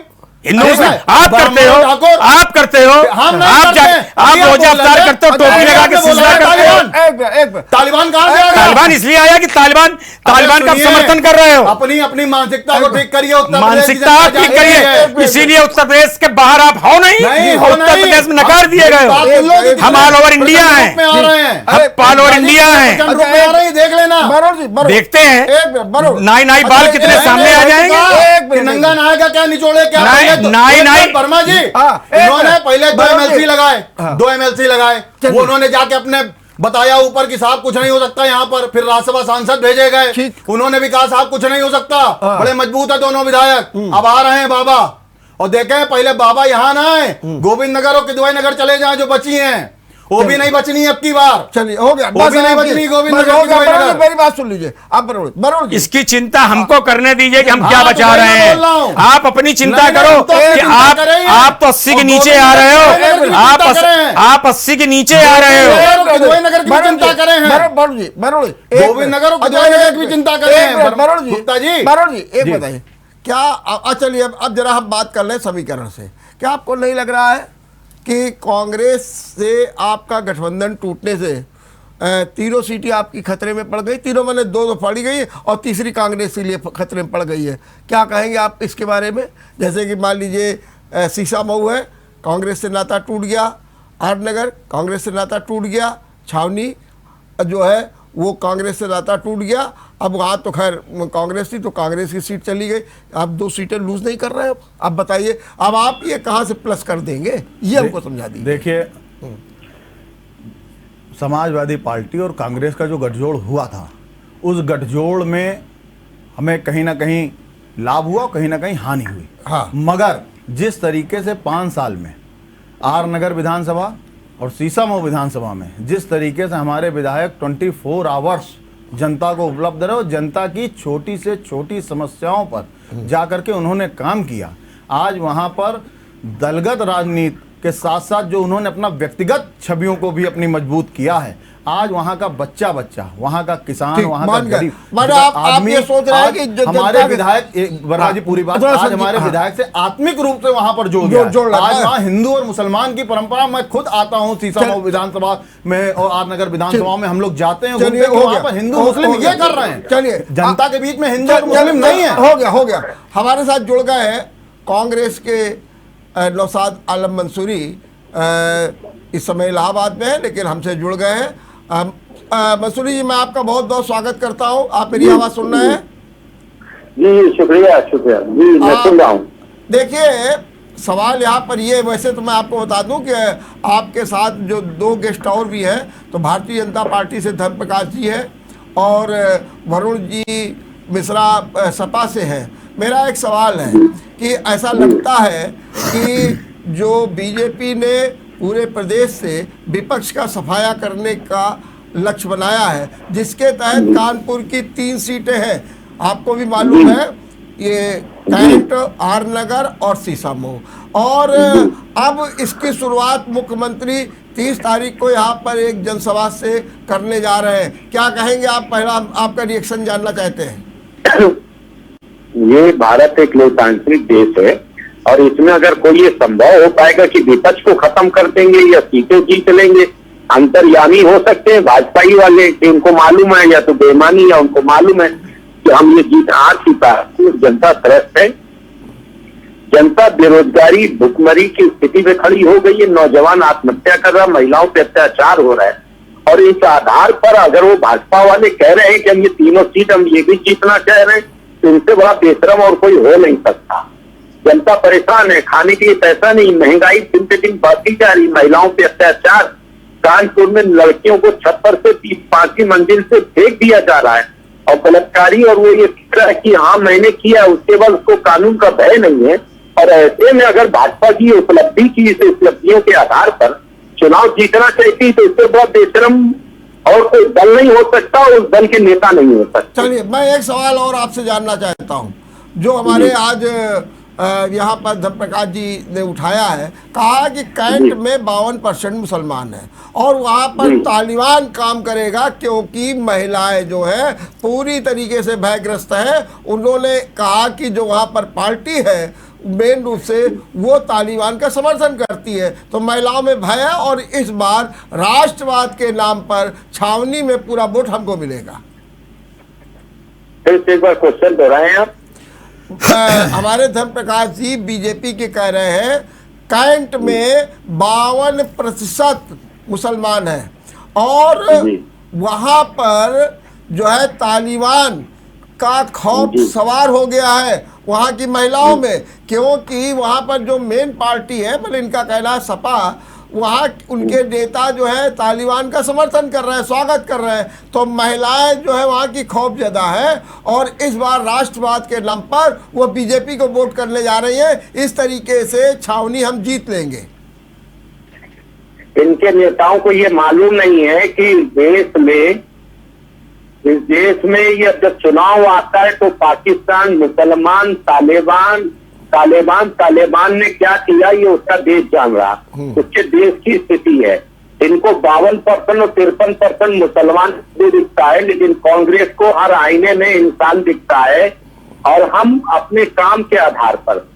हिंदू अरे मुस्लिम भाई, आप करते हो, ठाकुर, आप करते हो, हम नहीं आप करते हैं। आप अभी आप रोजा बोल अफ्तार रहे हैं। करते हो, टोपी अच्छा, लगा के आपने बोला सिजदा है करते हो। तालिबान तालिबान कहां से आ गया? तालिबान इसलिए आया कि तालिबान का सुनिए, समर्थन कर रहे हो। अपनी अपनी मानसिकता को ठीक करिए। उत्तर प्रदेश की मानसिकता जनता आप ठीक जानती है। करिए, इसीलिए उत्तर प्रदेश के बाहर आप हो नहीं, नहीं, हो और उत्तर नहीं। प्रदेश में नकार दिए गए बात सुन लो कि हो। हम कितने ऑल ओवर इंडिया प्रचंड हैं, रूप में आ रहे हैं। हम ऑल ओवर इंडिया हैं, प्रचंड रूप में आ रहे हैं, देख लेना। बरोड़ जी, बरोड़। देखते हैं एक मिनट, बरोड़। नाई नाई बाल अच्छा, कितने एक सामने मिनट, आ एक जाएंगे। मिनट, कि नंगा नहाएगा क्या निचोड़े क्या? नाई- पहले तो- नाई- एक नाई- मिनट, वर्मा जी, हाँ, एक इन्होंने मिनट, पहले 2 बरोड़ MLC जी। लगाए, हाँ। 2 MLC लगाए, चलिए। वो उन्होंने जाके अपने बताया ऊपर कि साहब कुछ नहीं हो सकता यहाँ पर। फिर राज्यसभा सांसद भेजे गए, ठीक। उन्होंने भी कहा साहब कुछ नहीं हो सकता, बड़े मजबूत है दोनों विधायक। अब आ रहे हैं बाबा, और देखें पहले बाबा यहाँ ना आए, गोविंद नगर और किदवई नगर चले जाएं जो बची हैं, वो भी नहीं बचनी अब की बार। चलिए, हो गया, वो भी नहीं बचनी गोविंद बस नगर हो की गया। कोई बरोड़ जी, नगर। मेरी बात सुन लीजिए आप। बरोड़ जी, इसकी चिंता हमको करने दीजिए कि हम क्या हाँ, तो बचा वही रहे मैं बोल रहा हैं। हूं। आप अपनी चिंता नहीं, करो हम तो अपनी कि चिंता कर रहे हैं। आप तो 80 के और नीचे गोविंद आ रहे नगर की हो, चिंता कर रहे हैं। आप 80 के नीचे आ रहे हो। किदवई नगर की भी चिंता करे हैं। बरोड़ जी, बरोड़ जी, गोविंद नगर और किदवई नगर की भी चिंता कर रहे हैं। बरोड़ जी, गुप्ता जी। बरोड़ जी, एक जी। बताइए क्या, चलिए अब जरा हम बात कर लें समीकरण से। क्या आपको नहीं लग रहा है कि कांग्रेस से आपका गठबंधन टूटने से तीनों सीटें आपकी खतरे में पड़ गई? तीनों मैंने दो फाड़ी गई और तीसरी कांग्रेस के लिए खतरे में पड़ गई है। क्या कहेंगे आप इसके बारे में? जैसे कि मान लीजिए सीसा मऊ है, कांग्रेस से नाता टूट गया, आर नगर कांग्रेस से नाता टूट गया, छावनी जो है वो कांग्रेस से नाता टूट गया। अब वहाँ तो खैर कांग्रेस थी तो कांग्रेस की सीट चली गई, आप 2 सीटें लूज नहीं कर रहे हैं। अब बताइए, अब आप ये कहाँ से प्लस कर देंगे, ये हमको समझा दीजिए। देखिए, समाजवादी पार्टी और कांग्रेस का जो गठजोड़ हुआ था, उस गठजोड़ में हमें कहीं ना कहीं लाभ हुआ, कहीं ना कहीं हानि हुई। हाँ। मगर जिस तरीके से 5 साल में आर नगर विधानसभा और सीसामऊ विधानसभा में जिस तरीके से हमारे विधायक 24 आवर्स जनता को उपलब्ध रहे और जनता की छोटी से छोटी समस्याओं पर जाकर के उन्होंने काम किया, आज वहां पर दलगत राजनीति के साथ साथ जो उन्होंने अपना व्यक्तिगत छवियों को भी अपनी मजबूत किया है, आज वहां का बच्चा वहां का किसान, ठीक, वहां का मान गए। गरीब माने आप ये सोच रहे हैं कि आज हमारे विधायक, वर्मा जी पूरी बात, थोड़ा आज समझिए, हमारे हाँ। विधायक से आत्मिक रूप से वहां पर जुड़ गया है। जोड़ लगा आज है। वहां हिंदू और मुसलमान की परंपरा, मैं खुद आता हूं सीसामऊ विधानसभा में और आर नगर विधानसभा में हम लोग जाते हैं, चलिए, घूमते हैं, हो वहां गया। पर हिंदू हो मुस्लिम गया। ये कर रहे हैं। चलिए, जनता के बीच में हिंदू और मुस्लिम नहीं है। हो गया। हमारे साथ जुड़ गए हैं कांग्रेस के नौशाद आलम मंसूरी, इस समय इलाहाबाद में है लेकिन हमसे जुड़ गए हैं। मंसूरी जी, मैं आपका बहुत बहुत स्वागत करता हूं। आप मेरी आवाज़ सुन रहे हैं? जी शुक्रिया जी, मैं सुन रहा हूँ। देखिए, सवाल यहाँ पर ये, वैसे तो मैं आपको बता दूं कि आपके साथ जो 2 गेस्ट और भी हैं, तो भारतीय जनता पार्टी से धर्म प्रकाश जी है और वरुण जी मिश्रा सपा से हैं। मेरा एक सवाल है कि ऐसा लगता है कि जो बीजेपी ने पूरे प्रदेश से विपक्ष का सफाया करने का लक्ष्य बनाया है, जिसके तहत कानपुर की 3 सीटें हैं, आपको भी मालूम है, ये कैंट, आर नगर और सीसामऊ, और अब इसकी शुरुआत मुख्यमंत्री 30 तारीख को यहाँ पर एक जनसभा से करने जा रहे हैं। क्या कहेंगे आप? पहला आपका रिएक्शन जानना चाहते हैं। ये भारत एक लोकतांत्रिक देश है और इसमें अगर कोई ये संभव हो पाएगा कि विपक्ष को खत्म कर देंगे या सीटें जीत लेंगे, अंतर्यामी हो सकते हैं भाजपाई वाले कि उनको मालूम है या तो बेईमानी, या उनको मालूम है कि हम ये जीत हार चुका है। जनता त्रस्त है, जनता बेरोजगारी भुखमरी की स्थिति में खड़ी हो गई है, नौजवान आत्महत्या कर रहा, महिलाओं पे अत्याचार हो रहा है, और इस आधार पर अगर वो भाजपा वाले कह रहे हैं कि हम ये तीनों सीट हम ये भी जीतना चाह रहे हैं, तो इनसे बड़ा बेशरम और कोई हो नहीं सकता। जनता परेशान है, खाने के लिए पैसा नहीं, महंगाई दिन पे दिन बढ़ती जा रही, महिलाओं पे अत्याचार, कानपुर में लड़कियों को छप्पर से 5वीं मंजिल से फेंक दिया जा रहा है, और बलात्कारी, और वो ये कह रहा है कि हाँ मैंने किया, उसके बाद उसको कानून का भय नहीं है। और ऐसे में अगर भाजपा की उपलब्धि की इस उपलब्धियों के आधार पर चुनाव जीतना चाहती, तो इससे बहुत बेशरम और कोई दल नहीं हो सकता, उस दल के नेता नहीं हो सकते। चलिए, मैं एक सवाल और आपसे जानना चाहता हूं, जो हमारे आज यहाँ पर धर्म प्रकाश जी ने उठाया है, कहा कि कैंट में 52% मुसलमान हैं और वहाँ पर तालिबान काम करेगा क्योंकि महिलाएं जो है पूरी तरीके से भयग्रस्त है। उन्होंने कहा कि जो वहाँ पर पार्टी है मेन रूप से वो तालिबान का समर्थन करती है। तो महिलाओं में भय है और इस बार राष्ट्रवाद के नाम पर छावनी में पूरा वोट हमको मिलेगा। फिर से एक बार क्वेश्चन दोहराएं आप। हमारे धर्म प्रकाश जी बीजेपी के कह रहे हैं कैंट में 52% मुसलमान हैं और वहां पर जो है तालिबान का खौफ सवार हो गया है वहां की महिलाओं में, क्योंकि वहां पर जो मेन पार्टी है मतलब इनका कहना है सपा, वहाँ उनके नेता जो है तालिबान का समर्थन कर रहे हैं, स्वागत कर रहे हैं। तो महिलाएं जो है वहाँ की खौफ ज़्यादा है और इस बार राष्ट्रवाद के नाम पर वो बीजेपी को वोट करने जा रही है। इस तरीके से छावनी हम जीत लेंगे। इनके नेताओं को ये मालूम नहीं है कि इस देश में ये जब चुनाव आता है तो पाकिस्तान, मुसलमान, तालिबान ने क्या किया ये उसका देश जान रहा, उसके देश की स्थिति है। इनको 52% और 53% मुसलमान दिखता है, लेकिन कांग्रेस को हर आईने में इंसान दिखता है। और हम अपने काम के आधार पर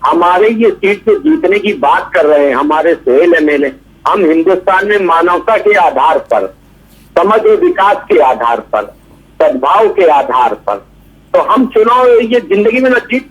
हमारे ये सीट पे जीतने की बात कर रहे हैं, हमारे सोहेल एमएलए, हम हिंदुस्तान में मानवता के आधार पर, समझ और विकास के आधार पर, सद्भाव के आधार पर, तो हम चुनाव ये जिंदगी में न जीत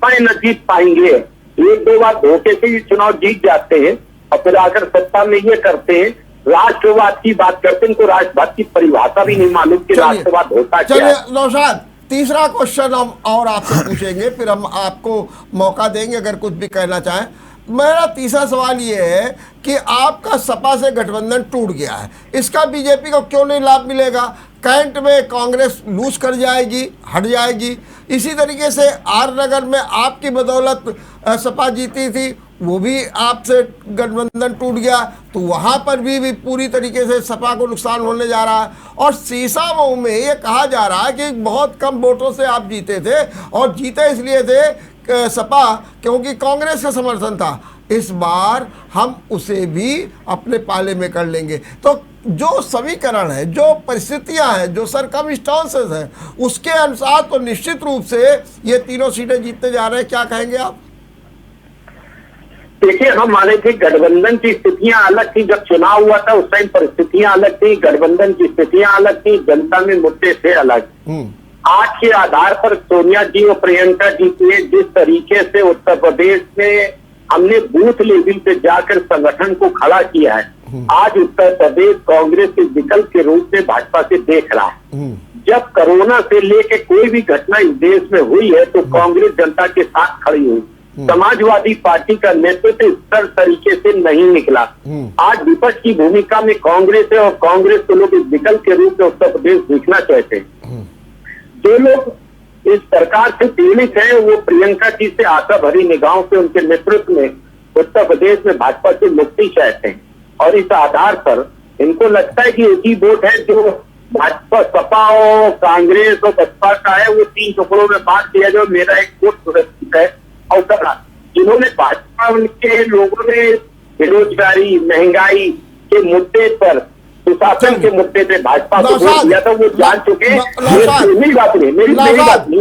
पाएंगे। एक दो बार धोखे से ये चुनाव जीत जाते हैं और फिर आकर सत्ता में ये करते हैं, राष्ट्रवाद की बात करते हैं, इनको राष्ट्रवाद की परिभाषा भी नहीं मालूम कि राष्ट्रवाद होता क्या है। चलिए नौशाद, तीसरा क्वेश्चन हम और आपसे पूछेंगे, फिर हम आपको मौका देंगे अगर कुछ भी कहना चाहें। मेरा तीसरा सवाल ये है कि आपका सपा से गठबंधन टूट गया है, इसका बीजेपी को क्यों नहीं लाभ मिलेगा? कैंट में कांग्रेस लूज कर जाएगी, हट जाएगी। इसी तरीके से आर नगर में आपकी बदौलत सपा जीती थी, वो भी आपसे गठबंधन टूट गया, तो वहाँ पर भी पूरी तरीके से सपा को नुकसान होने जा रहा है। और सीसामऊ में ये कहा जा रहा है कि बहुत कम वोटों से आप जीते थे और जीते इसलिए थे सपा क्योंकि कांग्रेस का समर्थन था। इस बार हम उसे भी अपने पाले में कर लेंगे। तो जो समीकरण है, जो परिस्थितियां हैं, जो सरकमस्टांसेस हैं, उसके अनुसार तो निश्चित रूप से ये तीनों सीटें जीतने जा रहे हैं। क्या कहेंगे आप? देखिए, हम माने थे गठबंधन की स्थितियां अलग थी, जब चुनाव हुआ था उस टाइम परिस्थितियां अलग थी, गठबंधन की स्थितियां अलग थी, जनता में मुद्दे थे अलग। आज के आधार पर सोनिया जी और प्रियंका जी ने जिस तरीके से उत्तर प्रदेश में हमने बूथ लेवल पे जाकर संगठन को खड़ा किया है, आज उत्तर प्रदेश कांग्रेस के विकल्प के रूप में भाजपा से देख रहा है। जब कोरोना से लेके कोई भी घटना इस देश में हुई है तो कांग्रेस जनता के साथ खड़ी हुई। समाजवादी पार्टी का नेतृत्व इस तरीके से नहीं निकला। आज विपक्ष की भूमिका में कांग्रेस है और कांग्रेस को लोग विकल्प के रूप में उत्तर प्रदेश देखना चाहते हैं। जो लोग इस सरकार से पीड़ित हैं वो प्रियंका जी से आशा भरी निगाहों से उनके नेतृत्व में उत्तर प्रदेश में भाजपा से मुक्ति चाहते हैं। और इस आधार पर इनको लगता है कि एक ही वोट है जो भाजपा, सपा और कांग्रेस और बसपा का है, वो 3 टुकड़ों में बांट दिया जाए, मेरा एक वोट सुरक्षित है। और जिन्होंने भाजपा के लोगों ने बेरोजगारी, महंगाई के मुद्दे पर, सुशासन के मुद्दे पे भाजपा को वोट दिया था, वो जान चुके हैं। मेरी बात नहीं, मेरी बात नहीं।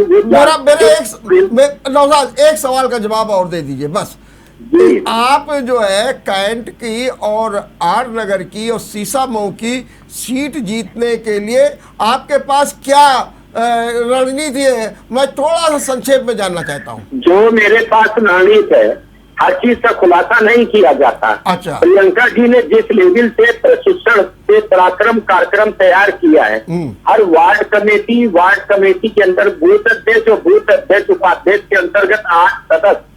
नौशाद, एक सवाल का जवाब और दे दीजिए बस। आप जो है कैंट की और आर नगर की और सीसामऊ की सीट जीतने के लिए आपके पास क्या रणनीति है? मैं थोड़ा सा संक्षेप में जानना चाहता हूँ। जो मेरे पास रणनीति है, हर चीज का खुलासा नहीं किया जाता। अच्छा। प्रियंका जी ने जिस लेवल से प्रशिक्षण से पराक्रम कार्यक्रम तैयार किया है, हर वार्ड कमेटी के अंदर बूथ अध्यक्ष और बूथ अध्यक्ष उपाध्यक्ष के अंतर्गत 8 सदस्य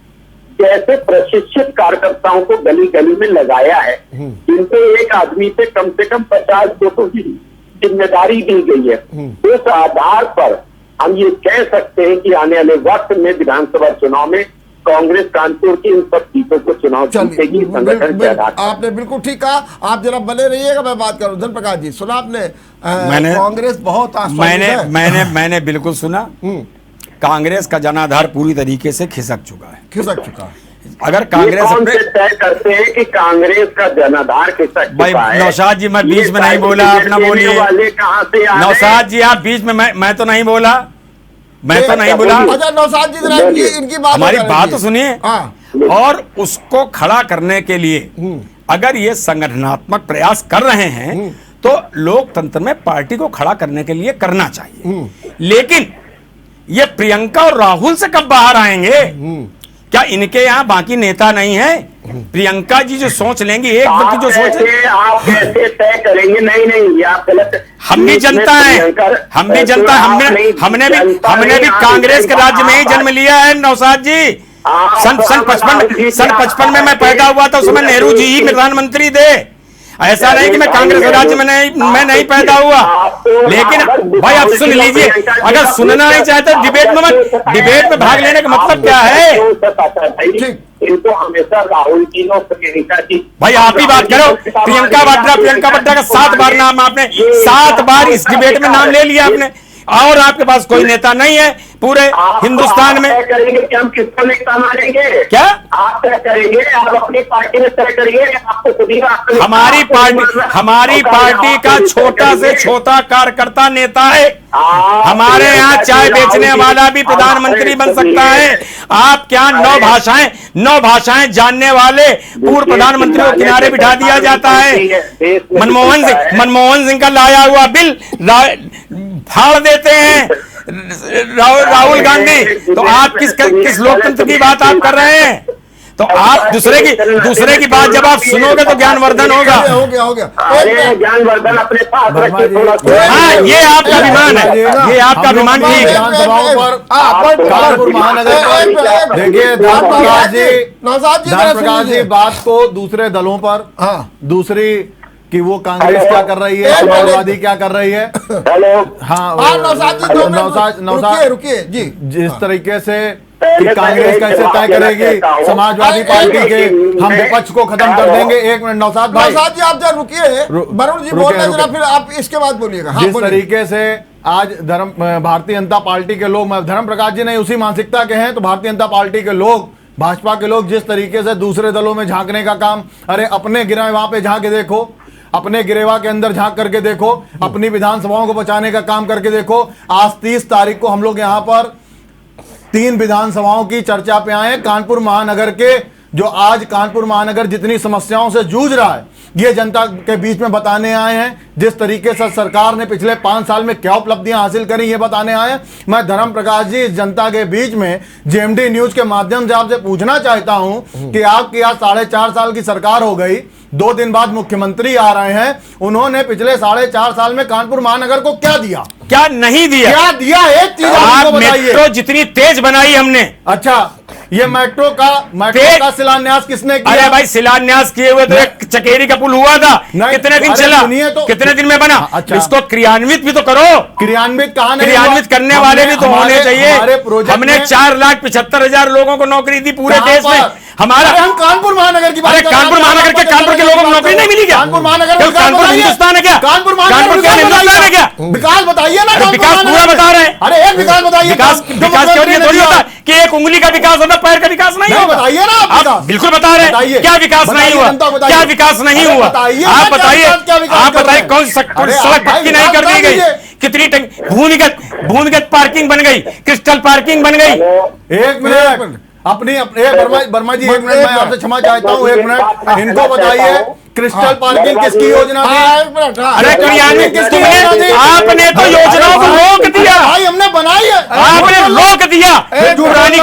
जैसे प्रशिक्षित कार्यकर्ताओं को गली गली में लगाया है, जिनको एक आदमी से कम 50 वोटों की जिम्मेदारी दी गई है। उस आधार पर हम ये कह सकते हैं कि आने वाले वक्त में विधानसभा चुनाव में कांग्रेस कानपुर की इन सब सीटों को चुनाव जीतेगी संगठन के आधार। आपने बिल्कुल ठीक कहा, आप जरा बने रहिएगा, मैं बात करूं। धन प्रकाश जी, सुना आपने? कांग्रेस बहुत मैंने बिल्कुल सुना। कांग्रेस का जनाधार पूरी तरीके से खिसक चुका है। अगर कांग्रेस तय करते हैं कि कांग्रेस का जनाधार खिसक चुका है। नौशाद जी, मैं बीच में नहीं बोला, आप ना बोलिए। नौशाद जी, आप बीच में, मैं तो नहीं बोला, मैं तो नहीं बोला। अच्छा नौशाद जी, जरा इनकी बात, हमारी बात तो सुनिए। और उसको खड़ा करने के लिए अगर ये संगठनात्मक प्रयास कर रहे हैं तो लोकतंत्र में पार्टी को खड़ा करने के लिए करना चाहिए। लेकिन ये प्रियंका और राहुल से कब बाहर आएंगे? क्या इनके यहाँ बाकी नेता नहीं है? प्रियंका जी जो सोच लेंगी, एक व्यक्ति जो सोच, आप कैसे तय करेंगे? नहीं नहीं, ये आप गलत। हम भी जनता है, हम भी जनता, हमने भी कांग्रेस के राज्य में ही जन्म लिया है नौशाद जी। सन 55 में मैं पैदा हुआ था, उस समय नेहरू जी ही प्रधानमंत्री थे। ऐसा नहीं कि मैं कांग्रेस राज्य में नहीं पैदा हुआ। लेकिन भाई आप सुन लीजिए, अगर सुनना नहीं चाहते डिबेट में भाग लेने का मतलब क्या है? इनको हमेशा राहुल जी और प्रियंका जी, भाई आप ही बात करो। प्रियंका वाड्रा का 7 बार नाम आपने, 7 बार इस डिबेट में नाम ले लिया आपने, और आपके पास कोई नेता नहीं है पूरे हिंदुस्तान में। तय करेंगे कि हम किसको नेता मानेंगे? क्या आप तय करेंगे? आप अपनी पार्टी में तय करिए, आपको खुद ही हमारी पार्टी का छोटा से छोटा कार्यकर्ता नेता है। हमारे यहाँ चाय बेचने वाला भी प्रधानमंत्री बन सकता है। आप क्या 9 भाषाएं जानने वाले पूर्व प्रधानमंत्री को किनारे बिठा दिया जाता है। मनमोहन सिंह का लाया हुआ बिल फाड़ देते हैं राहुल गांधी। तो आप किस लोकतंत्र की बात आप कर रहे हैं? तो आप दूसरे की बात जब आप सुनोगे तो ज्ञानवर्धन होगा। हो गया ज्ञानवर्धन अपने पास। हाँ, ये आपका अभिमान है, ये आपका अभिमान ठीक है। कानपुर महानगर देखिए प्रकाश जी बात को दूसरे दलों पर, दूसरी कि वो कांग्रेस क्या कर रही है, समाजवादी क्या कर रही है। हेलो, हाँ नौशाद रुकिए जी। जिस तरीके से कि कांग्रेस कैसे तय करेगी समाजवादी पार्टी के हम विपक्ष को खत्म कर देंगे। एक मिनट नौशाद भाई, नौशाद जी आप जरा रुकिए, वरुण जी बोल रहे हैं, फिर आप इसके बाद बोलिएगा। जिस तरीके से आज भारतीय जनता पार्टी के लोग, धर्म प्रकाश जी नहीं उसी मानसिकता के हैं, तो भारतीय जनता पार्टी के लोग, भाजपा के लोग जिस तरीके से दूसरे दलों में झांकने का काम, अरे अपने गिरा वहां पे झांक के देखो, अपने गिरेवा के अंदर झांक करके देखो, अपनी विधानसभाओं को बचाने का काम करके देखो। आज 30 तारीख को हम लोग यहां पर 3 विधानसभाओं की चर्चा पे आए। कानपुर महानगर के, जो आज कानपुर महानगर जितनी समस्याओं से जूझ रहा है, ये जनता के बीच में बताने आए हैं। जिस तरीके से सरकार ने पिछले 5 साल में क्या उपलब्धियां हासिल करी, ये बताने आए हैं। मैं धर्म प्रकाश जी इस जनता के बीच में जेएमडी न्यूज के माध्यम से आपसे पूछना चाहता हूं कि आपकी आज 4.5 साल की सरकार हो गई, 2 दिन बाद मुख्यमंत्री आ रहे हैं, उन्होंने पिछले 4.5 साल में कानपुर महानगर को क्या दिया, क्या नहीं दिया? क्या दिया? एक चीज आप बताइए। मेट्रो जितनी तेज बनाई हमने। अच्छा, ये मेट्रो का शिलान्यास किसने किया? अरे भाई शिलान्यास किए हुए तो एक चकेरी का पुल हुआ था, कितने दिन चला, कितने दिन में बना? अच्छा, इसको क्रियान्वित भी तो करो। क्रियान्वित कहां नहीं? क्रियान्वित करने वाले भी तो होने चाहिए। हमने 4,75,000 लोगों को नौकरी दी पूरे देश में। हमारा हम कानपुर महानगर की बात, कानपुर महानगर के लोगों को नौकरी नहीं मिली क्या? कानपुर महानगर, कानपुर हिंदुस्तान है क्या? कानपुर हिंदुस्तान है क्या? विकास बताइए ना। विकास पूरा बता रहे हैं। अरे एक विकास बताइए। विकास क्यों नहीं थोड़ी होता कि एक उंगली का विकास होता, पैर का विकास नहीं होगा? बताइए ना आप बिल्कुल बता रहे हैं। क्या विकास नहीं हुआ? क्या विकास नहीं हुआ? आप बताइए कौन सड़क पक्की नहीं कर दी गई? कितनी भूमिगत पार्किंग बन गई, क्रिस्टल पार्किंग बन गई। एक मिनट अपनी वर्मा जी, 1 मिनट मैं आपसे क्षमा चाहता हूँ, 1 मिनट इनको बताइए क्रिस्टल पार्किंग किसकी योजना थी? अरे क्रियान्वित किसकी योजना थी? आपने तो योजनाओं को रोक दिया। भाई हमने बनाई है, आपने रोक दिया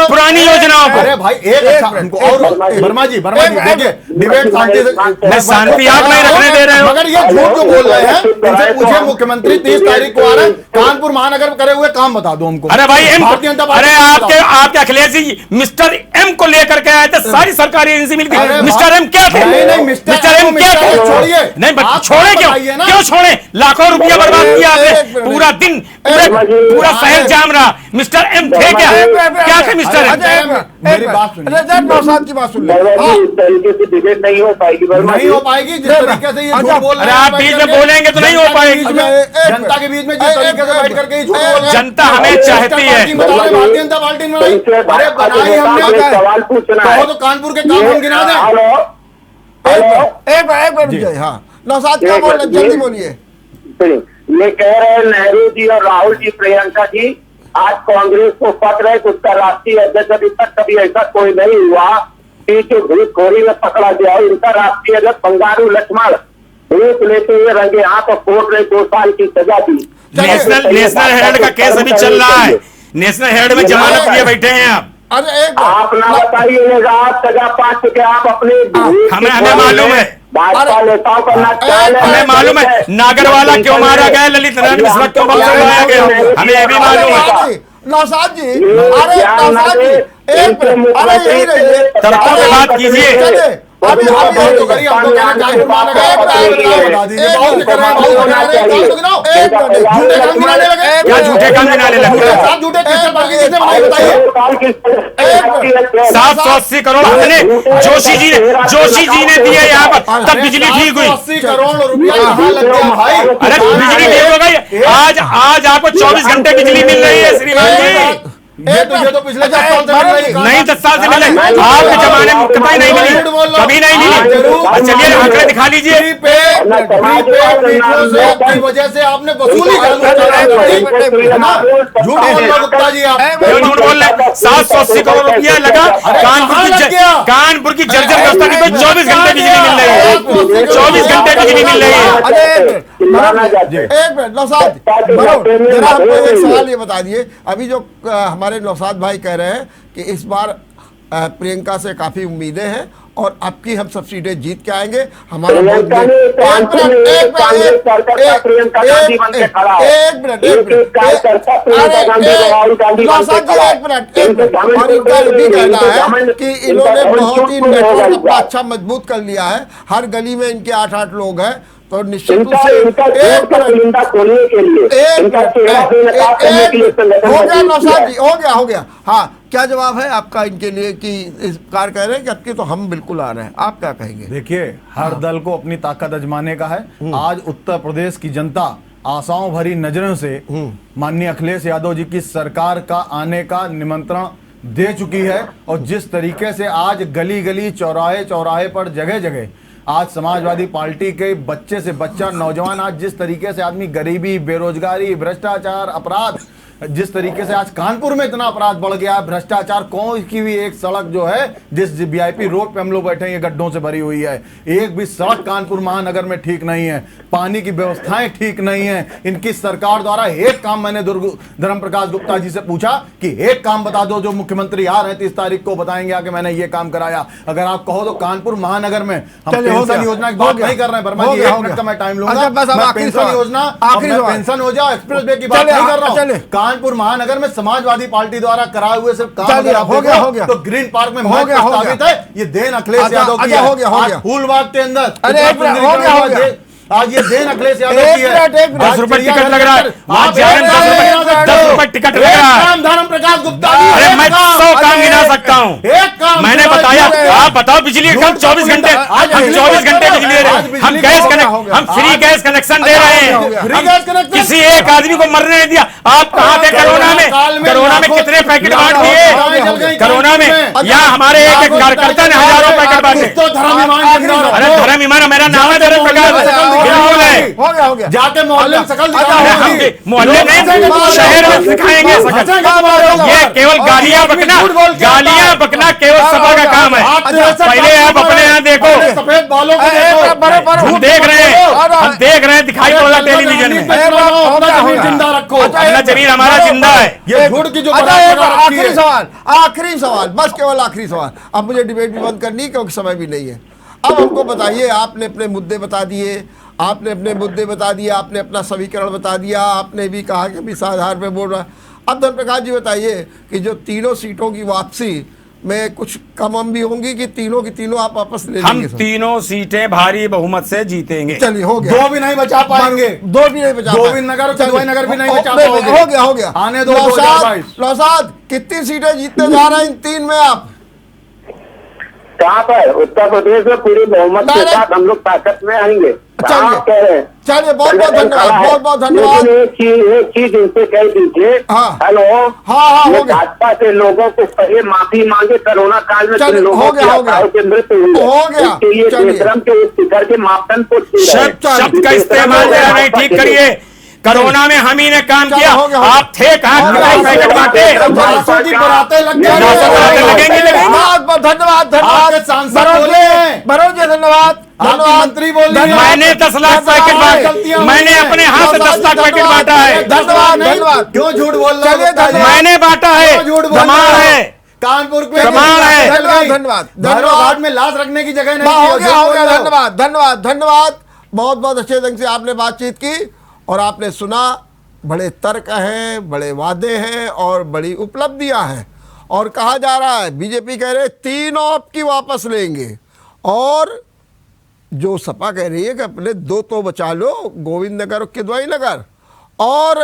पुरानी योजनाओं को। अरे भाई एक और वर्मा जी देखिए, डिबेट शांति से, शांति आप नहीं रखने दे रहे हो। मगर ये झूठ जो बोल रहे हैं, इनसे पूछे मुख्यमंत्री 30 तारीख को आ रहे हैं, कानपुर महानगर में करे हुए काम बता दो हमको। अरे भाई अरे आपके अखिलेश जी मिस्टर एम को लेकर के आए थे, सारी सरकारी एजेंसी मिलकर। मिस्टर एम क्या थे? मिस्टर एम छोड़िए नहीं, छोड़े क्यों छोड़े? लाखों रुपया बर्बाद किया आपने, पूरा दिन पूरा शहर जाम रहा। मिस्टर एम थे क्या थे मिस्टर एम? मेरी बात सुनिए, नौशाद की बात सुन ले। इस तरीके से डिबेट नहीं हो पाएगी, नहीं हो पाएगी जिस तरीके से ये झूठ बोल रहे हैं। आप बीच में बोलेंगे तो नहीं हो पाएगी। जनता के बीच में जिस तरीके से बैठ करके झूठ बोल रहे हैं, जनता हमें चाहती है। भारतीय जनता पार्टी में अरे बनाई हमने, सवाल पूछना है तो कानपुर के काम हम गिना दें। एक बार हाँ नौशाद क्या बोल रहे, जल्दी बोलिए। ये कह रहे हैं नेहरू जी और राहुल जी, प्रियंका जी, आज कांग्रेस को पत्र है, उसका राष्ट्रीय अध्यक्ष अभी तक कभी ऐसा कोई नहीं हुआ कि घूसखोरी में पकड़ा गया है। इनका राष्ट्रीय अध्यक्ष बंगारू लक्ष्मण घूस लेते हुए रंगे हाथ और कोर्ट ने 2 साल की सजा दी। नेशनल हेराल्ड का केस अभी चल रहा है, नेशनल हेराल्ड में जमानत लिए बैठे हैं आप। अरे एक आप ना बताइए, आप सजा पा चुके, आप अपने हमें मालूम है, भाजपा नेताओं का हमें मालूम है नागरवाला क्यों मारा गया, ललित नारायण मिश्रा क्यों बख्शवाया गया, हमें ये भी मालूम है। नौशाद जी, अरे नौशाद जी, एक मिनट, अरे यही रहिए, तर्कों पे बात कीजिए। चलिए, अभी तो करिए, हम तो कहना चाहिए, माना गया, बता दीजिए, बहुत कर रहे हैं, बहुत कर रहे हैं, झूठे काम गिनाने लगे, क्या झूठे काम गिनाने लगे? झूठे कैसे बाकी किसने बनाए बताइए। 780 करोड़ हमने जोशी जी ने दिए यहाँ पर, तब बिजली ठीक हुई। 80 करोड़ रुपया कहाँ लग गया भाई? अरे बिजली ठीक हो गई, आज आपको 24 घंटे बिजली मिल रही है श्रीमान जी। ये तो पिछले 10 साल से मिल रही है। नहीं 10 साल से मिल रही, आपके जमाने में कभी नहीं मिली, कभी नहीं मिली। चलिए आंकड़े दिखा लीजिए। की वजह से आपने वसूली झूठ बोल रहे गुप्ता जी, आप क्यों झूठ बोल रहे? 780 करोड़ रुपया लगा कानपुर की जर्जर व्यवस्था की, तो 24 घंटे बिजली मिल रही है, 24 घंटे बिजली मिल रही है। एक मिनट नौशाद, जरा आपको एक सवाल ये बता दिए, अभी जो हमारे नौशाद भाई कह रहे हैं कि इस बार प्रियंका से काफी उम्मीदें हैं और आपकी हम सब सीटें जीत के आएंगे। हमारा एक मिनट और इनका भी कहना है कि इन्होंने बहुत ही नेटवर्क अपना अच्छा मजबूत कर लिया है, हर गली में इनके 8-8 लोग हैं, तो निश्चित रूप से हो गया नौशाद जी, हो गया। हाँ, क्या जवाब है आपका इनके लिए कि इस कार कह रहे हैं कि आपके तो हम बिल्कुल आ रहे हैं, आप क्या कहेंगे? देखिए, हर दल को अपनी ताकत आजमाने का है। आज उत्तर प्रदेश की जनता आशाओं भरी नजरों से माननीय अखिलेश यादव जी की सरकार का आने का निमंत्रण दे चुकी है, और जिस तरीके से आज गली गली चौराहे चौराहे पर जगह जगह आज समाजवादी पार्टी के बच्चे से बच्चा नौजवान, आज जिस तरीके से आदमी गरीबी, बेरोजगारी, भ्रष्टाचार, अपराध, जिस तरीके से आज कानपुर में इतना अपराध बढ़ गया, भ्रष्टाचार, कौन की भी एक सड़क जो है, जिस वीआईपी रोड पे हम लोग बैठे हैं, ये गड्ढों से भरी हुई है, एक भी सड़क कानपुर महानगर में ठीक नहीं है, पानी की व्यवस्थाएं ठीक नहीं है। इनकी सरकार द्वारा एक काम, मैंने धर्म प्रकाश गुप्ता जी से पूछा कि एक काम बता दो, जो मुख्यमंत्री आ रहे हैं 30 तारीख को, बताएंगे आके मैंने ये काम कराया। अगर आप कहो तो कानपुर महानगर में हम पेंशन योजना की बात नहीं कर रहे हैं, वर्मा जी 1 मिनट का मैं टाइम लूंगा, पेंशन योजना, पेंशन हो जाए, एक्सप्रेस वे की बात नहीं कर रहा हूं। कानपुर महानगर में समाजवादी पार्टी द्वारा कराए हुए सिर्फ काम हो गया, तो ग्रीन पार्क में प्रस्तावित है, ये देन अखिलेश यादव की है। फूलबाग के अंदर आज ये देन अखिलेश यादव की है। 10 रुपए टिकट लग रहा है, 10 रुपए टिकट लग रहा है। धर्म प्रकाश गुप्ता जी, अरे मैं 100 काम गिना सकता हूँ, एक काम मैंने बताया। आप बताओ, बिजली कब 24 घंटे, हम 24 घंटे बिजली दे रहे हैं, हम फ्री गैस कनेक्शन दे रहे हैं, किसी एक आदमी को मरने नहीं दिया। आप कहाँ थे कोरोना में कितने पैकेट बांट दिए कोरोना में, या हमारे एक कार्यकर्ता ने हजारों पैकेट बांटे। अरे धर्म ईमान मेरा नाम है, धर्म प्रकाश, हो गया जाके मोहल्ले में शकल मोहल्ले में शहर में सिखाएंगे शकल। ये केवल गालियां बकना केवल सभा का काम है। पहले आप अपने यहाँ देखो, सफेद बालों को देखो, हम देख रहे हैं दिखाई पड़ रहा टेलीविजन में। जिंदा रखो, अपना जमीन हमारा जिंदा है। ये झूठ की जो आखिरी सवाल, बस केवल आखिरी सवाल, अब मुझे डिबेट भी बंद करनी है क्योंकि समय भी नहीं है। अब हमको बताइए, आपने अपने मुद्दे बता दिए, आपने अपना समीकरण बता दिया, आपने भी कहा कि अभी आधार पे बोल रहा है। अब धर्म प्रकाश जी बताइए कि जो तीनों सीटों की वापसी में कुछ कम भी होंगी कि तीनों की तीनों आप वापस ले लेंगे? हम तीनों सीटें भारी बहुमत से जीतेंगे। चलिए, हो गया। 2 भी नहीं बचा पाएंगे, 2 भी नहीं बचा, नगर भी नहीं बचा पाएंगे। हो गया। आने दो। नौशाद, कितनी सीटें जीतने जा रहे हैं इन 3 में आप? कहाँ पर? उत्तर प्रदेश में पूरी बहुमत के साथ हम लोग ताकत में आएंगे। चलिए, बहुत बहुत धन्यवाद। एक चीज इनसे कह दीजिए। हेलो, हाँ, भाजपा से लोगों को पहले माफी मांगे, कोरोना काल में लोगों की मृत्यु हुई, उसके लिए देशरम के शिखर के मापदंड को शब्द का इस्तेमाल नहीं ठीक करिए। कोरोना में हम ही ने काम किया, आप थे कहाँ? पैकेट बांटे, लगेंगे। बहुत धन्यवाद आपके सांसद बोले हैं। मनोज जी धन्यवाद आपके मंत्री बोल रहे हैं। मैंने 10 लाख पैकेट बांटे, मैंने अपने हाथ से 10 लाख पैकेट बांटा है। धन्यवाद धन्यवाद। क्यों झूठ बोल रहे हो? चलिए, गुप्ता जी? धन्यवाद। मैंने बांटा है, क्यों झूठ बोल रहे प्रमाण हो? है। कानपुर पे प्रमाण है। धन्यवाद धन्यवाद धन्यवाद में लाश रखने की जगह नहीं हो थी, गया और हो गया। झूठ बोल रहे हो। धन्यवाद धन्यवाद धन्यवाद। बहुत बहुत अच्छे ढंग से आपने बातचीत की और आपने सुना। बड़े तर्क हैं, बड़े वादे हैं और बड़ी उपलब्धियां हैं। और कहा जा रहा है, बीजेपी कह रहे 3 आपकी वापस लेंगे, और जो सपा कह रही है कि अपने 2 तो बचा लो, गोविंद नगर और किदवाई नगर। और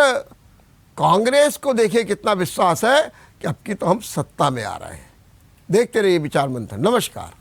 कांग्रेस को देखिए कितना विश्वास है कि अब की तो हम सत्ता में आ रहे हैं। देखते रहिए विचार मंथन। नमस्कार।